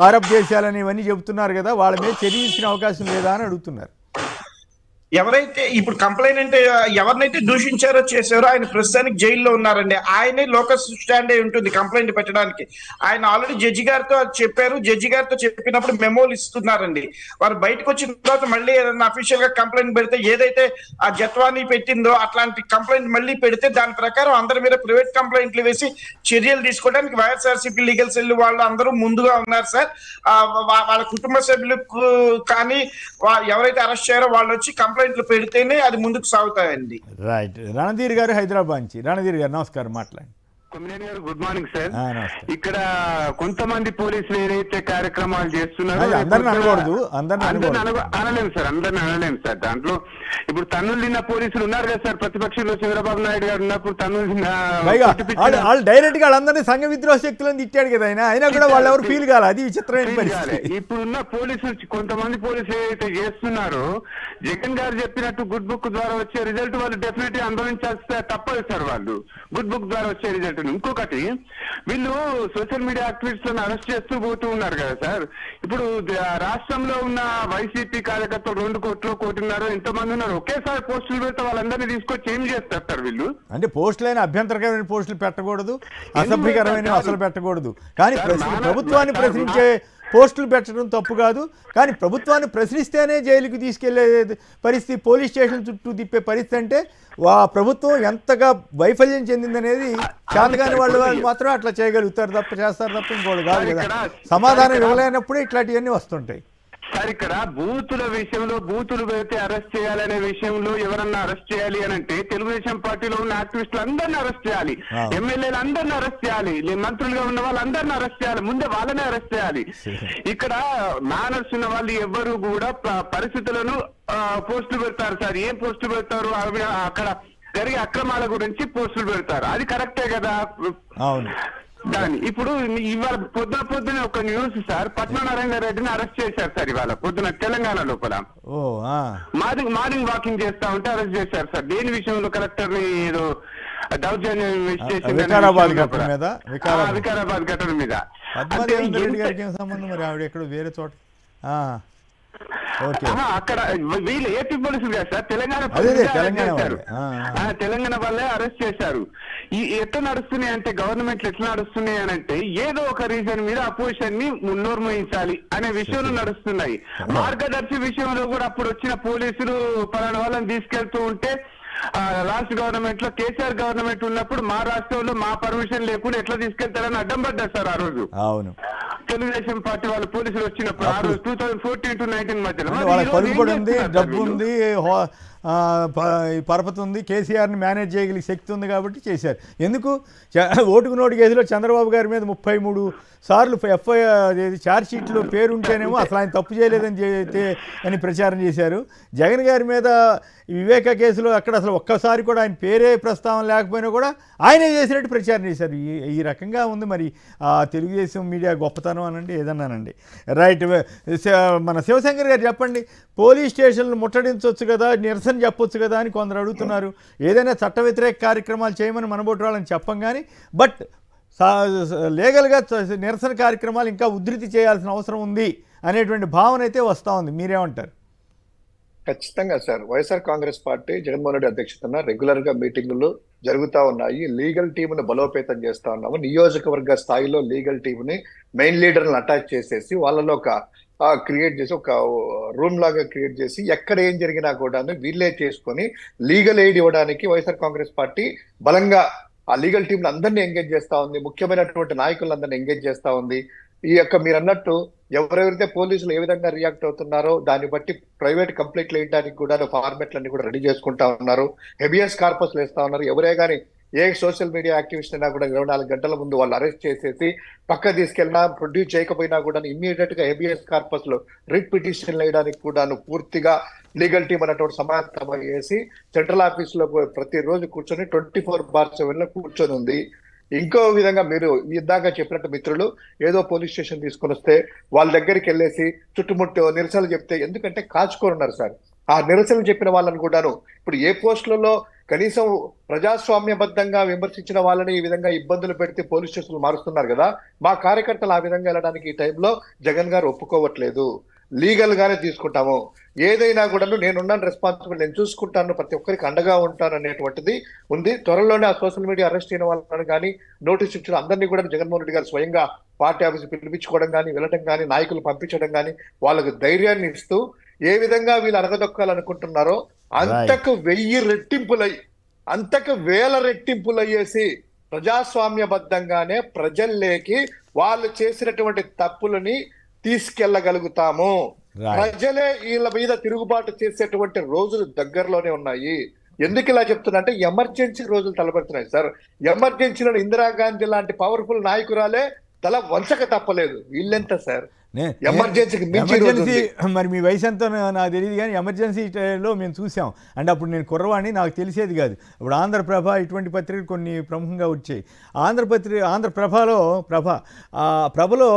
అరబ్ దేశాలని ఇవన్నీ చెబుతున్నారు కదా, వాళ్ళ మీద చర్య తీసుకునే అవకాశం లేదా అని అడుగుతున్నారు. ఎవరైతే ఇప్పుడు కంప్లైంట్ ఎవరినైతే దూషించారో చేశారో ఆయన ప్రస్తుతానికి జైల్లో ఉన్నారండి. ఆయనే లోకస్ స్టాండ్ అయి ఉంటుంది కంప్లైంట్ పెట్టడానికి. ఆయన ఆల్రెడీ జడ్జి గారితో చెప్పారు. జడ్జి గారితో చెప్పినప్పుడు మెమోలు ఇస్తున్నారండి. వారు బయటకు వచ్చిన తర్వాత మళ్ళీ ఏదైనా అఫీషియల్ గా కంప్లైంట్ పెడితే ఏదైతే ఆ జత్వానీ పెట్టిందో అట్లాంటి కంప్లైంట్ మళ్ళీ పెడితే దాని ప్రకారం అందరి మీద ప్రైవేట్ కంప్లైంట్లు వేసి చర్యలు తీసుకోవడానికి వైఎస్ఆర్సీపీ లీగల్ సెల్ వాళ్ళు అందరూ ముందుగా ఉన్నారు సార్. వాళ్ళ కుటుంబ సభ్యులకు కానీ ఎవరైతే అరెస్ట్ చేయారో వాళ్ళు వచ్చి కంప్లైంట్లు పెడితేనే అది ముందుకు సాగుతాయండి. రైట్. రణధీర్ గారు హైదరాబాద్ నుంచి. రణధీర్ గారు నమస్కారం, మాట్లాడండి. Good morning sir. ఇక్కడ కొంతమంది పోలీసులు ఏదైతే కార్యక్రమాలు చేస్తున్నారో అందరిని అనకూడదు, అనలేము సార్, అందరిని అనలేము సార్. దాంట్లో ఇప్పుడు తన్నులు తిన్న పోలీసులు ఉన్నారు కదా సార్, ప్రతిపక్షంలో చంద్రబాబు నాయుడు గారు ఉన్నప్పుడు తన్నులు వాళ్ళు డైరెక్ట్ గా వాళ్ళందరినీ సంఘ విద్రోహ శక్తులను తిట్టాడు కదా ఆయన, అయినా కూడా వాళ్ళు ఎవరు ఫీల్ కావాలి. అది విచిత్రమైన పరిస్థితి. ఇప్పుడున్న పోలీసులు కొంతమంది పోలీసులు ఏదైతే చేస్తున్నారో జగన్ గారు చెప్పినట్టు గుడ్ బుక్ ద్వారా వచ్చే రిజల్ట్ వాళ్ళు డెఫినెట్ గా అనుభవించాల్సి తప్పదు సార్. వాళ్ళు గుడ్ బుక్ ద్వారా వచ్చే రిజల్ట్. ఇంకొకటి వీళ్ళు సోషల్ మీడియా యాక్టివిస్టులను అరెస్ట్ చేస్తూ పోతూ ఉన్నారు కదా సార్. ఇప్పుడు రాష్ట్రంలో ఉన్న వైసీపీ కార్యకర్తలు 2 కోట్లు 1.5 కోటి ఎంతమంది ఉన్నారు, ఒకేసారి పోస్టులు పెడితే వాళ్ళందరినీ తీసుకొచ్చి ఏం చేస్తారు సార్ వీళ్ళు? అంటే పోస్టులైన అభ్యంతరకరమైన పోస్టులు పెట్టకూడదు, అసభ్యకరమైన అసలు పెట్టకూడదు. కానీ ప్రభుత్వాన్ని ప్రశ్నించే పోస్టులు పెట్టడం తప్పు కాదు. కానీ ప్రభుత్వాన్ని ప్రశ్నిస్తేనే జైలుకి తీసుకెళ్లే పరిస్థితి, పోలీస్ స్టేషన్ చుట్టూ తిప్పే పరిస్థితి అంటే ప్రభుత్వం ఎంతగా వైఫల్యం చెందిందనేది చేతగాని వాళ్ళు మాత్రం అట్లా చేయగలుగుతారు తప్ప, చేస్తారు తప్ప ఇంకోళ్ళు కాదు కదా. సమాధానం ఇవ్వలేనప్పుడే ఇట్లాంటివన్నీ వస్తుంటాయి సార్. ఇక్కడ బూతుల విషయంలో బూతులు పెడితే అరెస్ట్ చేయాలనే విషయంలో ఎవరన్నా అరెస్ట్ చేయాలి అని అంటే తెలుగుదేశం పార్టీలో ఉన్న యాక్టివిస్టులు అందరినీ అరెస్ట్ చేయాలి, ఎమ్మెల్యేలు అందరినీ అరెస్ట్ చేయాలి, మంత్రులుగా ఉన్న వాళ్ళందరినీ అరెస్ట్ చేయాలి, ముందే వాళ్ళనే అరెస్ట్ చేయాలి. ఇక్కడ మేనర్స్ ఉన్న వాళ్ళు ఎవ్వరు కూడా పరిస్థితులను పోస్టులు పెడతారు సార్. ఏం పోస్టులు పెడతారు? అక్కడ జరిగే అక్రమాల గురించి పోస్టులు పెడతారు. అది కరెక్టే కదా. అవును. దాని ఇప్పుడు ఇవాళ పొద్దున ఒక న్యూస్ సార్, పద్మనారాయణ రెడ్డిని అరెస్ట్ చేశారు సార్ ఇవాళ పొద్దున తెలంగాణ లోపల. మార్నింగ్ వాకింగ్ చేస్తా ఉంటే అరెస్ట్ చేశారు సార్. దేని విషయంలో? కలెక్టర్ ని ఏదో దౌర్జన్యం వికారాబాద్ ఘటన మీద. సంబంధం మరి ఆవిడ ఎక్కడ వేరే చోట అక్కడ వీళ్ళు ఏపీ పోలీసులు కదా సార్, తెలంగాణ వాళ్ళే అరెస్ట్ చేశారు. ఎట్లా నడుస్తున్నాయి అంటే గవర్నమెంట్లు ఎట్లా నడుస్తున్నాయి అని అంటే ఏదో ఒక రీజన్ మీద అపోజిషన్ ని మున్నోర్మహించాలి అనే విషయంలో నడుస్తున్నాయి. మార్గదర్శి విషయంలో కూడా అప్పుడు వచ్చిన పోలీసులు పలానా వాళ్ళని తీసుకెళ్తూ ఉంటే లాస్ట్ గవర్నమెంట్ లో కేసీఆర్ గవర్నమెంట్ ఉన్నప్పుడు మా రాష్ట్రంలో మా పర్మిషన్ లేకుండా ఎట్లా తీసుకెళ్తారని అడ్డం పడ్డారు సార్ ఆ రోజు. అవును. తెలుగుదేశం పార్టీ వాళ్ళ పోలీసులు వచ్చినప్పుడు ఆ రోజు 2014 to 19 మధ్యలో డబ్బు ఉంది, పరపతి ఉంది, కేసీఆర్ని మేనేజ్ చేయగలిగే శక్తి ఉంది కాబట్టి చేశారు. ఎందుకు ఓటుకు నోటు కేసులో చంద్రబాబు గారి మీద 33 సార్లు ఎఫ్ఐఆర్ ఛార్జ్ షీట్లో పేరుంటేనేమో అసలు ఆయన తప్పు చేయలేదని ప్రచారం చేశారు. జగన్ గారి మీద వివేక కేసులో అక్కడ అసలు ఒక్కసారి కూడా ఆయన పేరే ప్రస్తావన లేకపోయినా కూడా ఆయనే చేసినట్టు ప్రచారం చేశారు. ఈ రకంగా ఉంది మరి తెలుగుదేశం మీడియా గొప్పతనం అనండి, ఏదన్నానండి. రైట్. మన శివశంకర్ గారు చెప్పండి, పోలీస్ స్టేషన్లు ముట్టడించవచ్చు కదా, నిరసన చెప్పొచ్చు కదా అని కొందరు అడుగుతున్నారు. ఏదైనా చట్ట వ్యతిరేక కార్యక్రమాలు చేయమని మనబోటి వాళ్ళని చెప్పం కానీ బట్ లీగల్గా నిరసన కార్యక్రమాలు ఇంకా ఉధృతి చేయాల్సిన అవసరం ఉంది అనేటువంటి భావన అయితే వస్తూ ఉంది. మీరేమంటారు? ఖచ్చితంగా సార్. వైఎస్ఆర్ కాంగ్రెస్ పార్టీ జగన్మోహన్ రెడ్డి అధ్యక్షతన రెగ్యులర్ గా మీటింగులు జరుగుతూ ఉన్నాయి. లీగల్ టీమును బలోపేతం చేస్తా ఉన్నాము. నియోజకవర్గ స్థాయిలో లీగల్ టీముని మెయిన్ లీడర్లను అటాచ్ చేసేసి వాళ్ళలో ఒక క్రియేట్ చేసి ఒక రూమ్ లాగా క్రియేట్ చేసి ఎక్కడ ఏం జరిగినా కూడా వీళ్ళే చేసుకొని లీగల్ ఎయిడ్ ఇవ్వడానికి వైఎస్ఆర్ కాంగ్రెస్ పార్టీ బలంగా ఆ లీగల్ టీంలు అందరినీ ఎంగేజ్ చేస్తా ఉంది. ముఖ్యమైనటువంటి నాయకులందరినీ ఎంగేజ్ చేస్తా ఉంది. ఈ యొక్క మీరు అన్నట్టు ఎవరెవరైతే పోలీసులు ఏ విధంగా రియాక్ట్ అవుతున్నారో దాన్ని బట్టి ప్రైవేట్ కంప్లైంట్లు వేయడానికి కూడా ఫార్మెట్లన్నీ కూడా రెడీ చేసుకుంటా ఉన్నారు. హెబియస్ కార్పస్లు వేస్తా ఉన్నారు. ఎవరే కానీ ఏ సోషల్ మీడియా యాక్టివిస్ట్ అయినా కూడా 24 గంటల ముందు వాళ్ళు అరెస్ట్ చేసేసి పక్క తీసుకెళ్ళినా ప్రొడ్యూస్ చేయకపోయినా కూడా ఇమ్మీడియట్ గా హెబియస్ కార్పస్ లో రిట్ పిటిషన్ వేయడానికి కూడా పూర్తిగా లీగల్ టీమ్ అన్నటువంటి సమాయత్తం చేసి సెంట్రల్ ఆఫీస్ లో ప్రతిరోజు కూర్చొని 24/7 కూర్చొని ఉంది. ఇంకో విధంగా మీరు ఇందాక చెప్పినట్టు మిత్రులు ఏదో పోలీస్ స్టేషన్ తీసుకొని వస్తే వాళ్ళ దగ్గరికి వెళ్ళేసి చుట్టుముట్టు నిరసనలు చెప్తే, ఎందుకంటే కాచుకోనున్నారు సార్. ఆ నిరసనలు చెప్పిన వాళ్ళని కూడాను ఇప్పుడు ఏ పోస్టులలో కనీసం ప్రజాస్వామ్యబద్ధంగా విమర్శించిన వాళ్ళని ఈ విధంగా ఇబ్బందులు పెడితే పోలీస్ స్టేషన్లు మారుస్తున్నారు కదా. మా కార్యకర్తలు ఆ విధంగా వెళ్ళడానికి ఈ టైంలో జగన్ గారు ఒప్పుకోవట్లేదు. లీగల్ గానే తీసుకుంటాము. ఏదైనా కూడా నేనున్నాను, రెస్పాన్సిబుల్, నేను చూసుకుంటాను, ప్రతి ఒక్కరికి అండగా ఉంటాను అనేటువంటిది ఉంది. త్వరలోనే ఆ సోషల్ మీడియా అరెస్ట్ అయిన వాళ్ళని కానీ నోటీస్ ఇచ్చిన అందరినీ కూడా జగన్మోహన్ రెడ్డి గారు స్వయంగా పార్టీ ఆఫీస్ పిలిపించుకోవడం కానీ, వెళ్ళడం కానీ, నాయకులు పంపించడం కానీ, వాళ్ళకు ధైర్యాన్ని ఇస్తూ ఏ విధంగా వీళ్ళు అడగదొక్కాలనుకుంటున్నారో అంతకు 1000 రెట్టింపులై, అంతకు 1000 రెట్టింపులయ్యేసి ప్రజాస్వామ్యబద్ధంగానే ప్రజల్లోకి వాళ్ళు చేసినటువంటి తప్పులని తీసుకెళ్లగలుగుతాము. ప్రజలే వీళ్ళ మీద తిరుగుబాటు చేసేటువంటి రోజులు దగ్గరలోనే ఉన్నాయి. ఎందుకు ఇలా చెప్తున్నా అంటే ఎమర్జెన్సీ రోజులు తలపెడుతున్నాయి సార్. ఎమర్జెన్సీలో ఇందిరాగాంధీ లాంటి పవర్ఫుల్ నాయకురాలే తల వంచక తప్పలేదు. వీళ్ళెంత సార్ ఎమర్జెన్సీకి ఎమర్జెన్సీ మరి మీ వయసు ఎంతో నాకు తెలియదు కానీ ఎమర్జెన్సీలో మేము చూసాం. అంటే అప్పుడు నేను కుర్రవాణి, నాకు తెలిసేది కాదు. ఇప్పుడు ఆంధ్రప్రభ ఇటువంటి పత్రికలు కొన్ని ప్రముఖంగా వచ్చాయి. ప్రభలో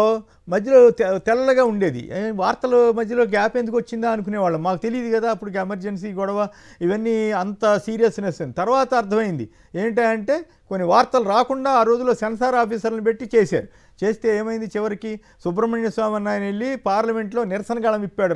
మధ్యలో తెల్లగా ఉండేది, వార్తల మధ్యలో గ్యాప్ ఎందుకు వచ్చిందా అనుకునేవాళ్ళం. మాకు తెలియదు కదా అప్పుడు ఎమర్జెన్సీ గొడవ ఇవన్నీ అంత సీరియస్నెస్ అని. తర్వాత అర్థమైంది ఏంటంటే కొన్ని వార్తలు రాకుండా ఆ రోజులో సెన్సార్ ఆఫీసర్లను పెట్టి చేస్తే ఏమైంది, చివరికి సుబ్రహ్మణ్య స్వామి అన్న ఆయన వెళ్ళి పార్లమెంట్లో నిరసన గళం విప్పాడు,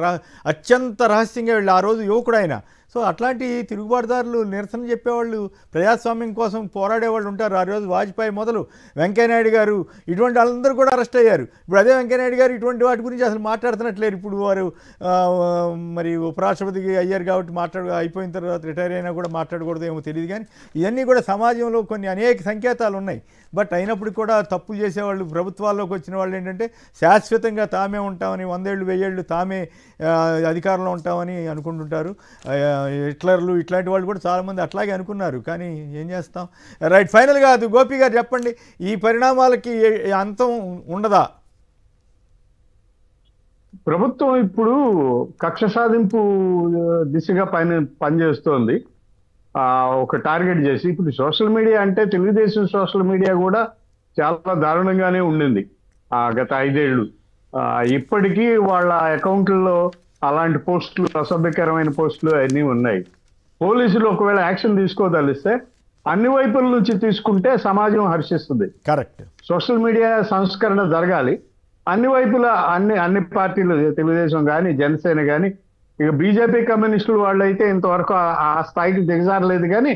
అత్యంత రహస్యంగా వెళ్ళి. ఆ రోజు యువకుడు ఆయన. సో అట్లాంటి తిరుగుబాటుదారులు, నిరసన చెప్పేవాళ్ళు, ప్రజాస్వామ్యం కోసం పోరాడేవాళ్ళు ఉంటారు. ఆ రోజు వాజ్పేయి మొదలు వెంకయ్యనాయుడు గారు ఇటువంటి వాళ్ళందరూ కూడా అరెస్ట్ అయ్యారు. ఇప్పుడు అదే వెంకయ్యనాయుడు గారు ఇటువంటి వాటి గురించి అసలు మాట్లాడుతున్నట్లేరు. ఇప్పుడు వారు మరి ఉపరాష్ట్రపతికి అయ్యారు కాబట్టి అయిపోయిన తర్వాత రిటైర్ అయినా కూడా మాట్లాడకూడదు ఏమో తెలియదు. కానీ ఇవన్నీ కూడా సమాజంలో కొన్ని అనేక సంకేతాలు ఉన్నాయి. బట్ అయినప్పుడు కూడా తప్పులు చేసేవాళ్ళు, ప్రభుత్వాల్లోకి వచ్చిన వాళ్ళు ఏంటంటే శాశ్వతంగా తామే ఉంటామని, 100 ఏళ్ళు 1000 ఏళ్ళు తామే అధికారంలో ఉంటామని అనుకుంటుంటారు. హిట్లర్లు ఇట్లాంటి వాళ్ళు కూడా చాలామంది అట్లాగే అనుకున్నారు. కానీ ఏం చేస్తాం. రైట్, ఫైనల్గా అది గోపి గారు చెప్పండి, ఈ పరిణామాలకి అంతం ఉండదా? ప్రభుత్వం ఇప్పుడు కక్ష సాధింపు దిశగా పనిచేస్తోంది. ఒక టార్గెట్ చేసి ఇప్పుడు సోషల్ మీడియా అంటే తెలుగుదేశం సోషల్ మీడియా కూడా చాలా దారుణంగానే ఉండింది గత 5 ఏళ్ళు. ఇప్పటికీ వాళ్ళ అకౌంట్లలో అలాంటి పోస్టులు, అసభ్యకరమైన పోస్టులు అన్నీ ఉన్నాయి. పోలీసులు ఒకవేళ యాక్షన్ తీసుకోదలిస్తే అన్ని వైపుల నుంచి తీసుకుంటే సమాజం హర్షిస్తుంది. కరెక్ట్. సోషల్ మీడియా సంస్కరణ జరగాలి అన్ని వైపుల, అన్ని పార్టీలు, తెలుగుదేశం కానీ జనసేన కానీ. ఇక బీజేపీ కమ్యూనిస్టులు వాళ్ళు అయితే ఇంతవరకు ఆ స్థాయికి దిగజారలేదు. కానీ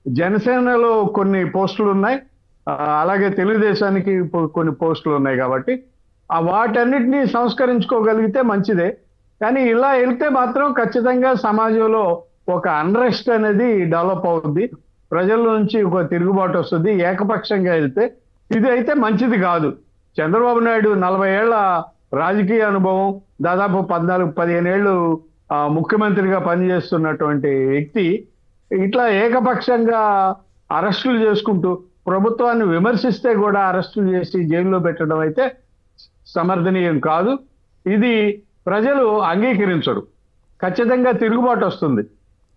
జనసేనలో కొన్ని పోస్టులు ఉన్నాయి, అలాగే తెలుగుదేశానికి కొన్ని పోస్టులు ఉన్నాయి. కాబట్టి వాటన్నిటినీ సంస్కరించుకోగలిగితే మంచిదే. కానీ ఇలా వెళ్తే మాత్రం ఖచ్చితంగా సమాజంలో ఒక అన్రెస్ట్ అనేది డెవలప్ అవుతుంది, ప్రజల నుంచి ఒక తిరుగుబాటు వస్తుంది. ఏకపక్షంగా వెళ్తే ఇది అయితే మంచిది కాదు. చంద్రబాబు నాయుడు 40 ఏళ్ల రాజకీయ అనుభవం, దాదాపు 14-15 ఏళ్ళు ముఖ్యమంత్రిగా పనిచేస్తున్నటువంటి వ్యక్తి ఇట్లా ఏకపక్షంగా అరెస్టులు చేసుకుంటూ ప్రభుత్వాన్ని విమర్శిస్తే కూడా అరెస్టులు చేసి జైల్లో పెట్టడం అయితే సమర్థనీయం కాదు. ఇది ప్రజలు అంగీకరించరు. ఖచ్చితంగా తిరుగుబాటు వస్తుంది.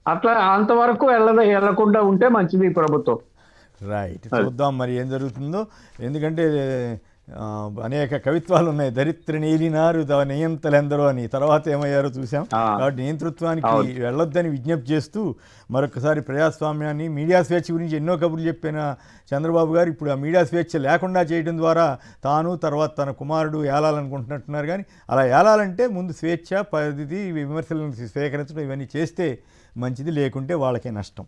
అట్లా అంతవరకు వెళ్లకుండా ఉంటే మంచిది ఈ ప్రభుత్వం. రైట్, చూద్దాం మరి ఏం జరుగుతుందో. ఎందుకంటే అనేక కవిత్వాలు ఉన్నాయి, దరిద్ర నీలినారు నియంతలెందరో అని. తర్వాత ఏమయ్యారో చూసాం. కాబట్టి నియంతృత్వానికి వెళ్ళొద్దని విజ్ఞప్తి చేస్తూ మరొకసారి ప్రజాస్వామ్యాన్ని, మీడియా స్వేచ్ఛ గురించి ఎన్నో కబుర్లు చెప్పిన చంద్రబాబు గారు ఇప్పుడు ఆ మీడియా స్వేచ్ఛ లేకుండా చేయడం ద్వారా తాను తర్వాత తన కుమారుడు ఏలాలనుకుంటున్నట్టున్నారు. కానీ అలా ఏలాలంటే ముందు స్వేచ్ఛ, పద్ధతి, విమర్శలను స్వీకరించడం ఇవన్నీ చేస్తే మంచిది, లేకుంటే వాళ్ళకే నష్టం.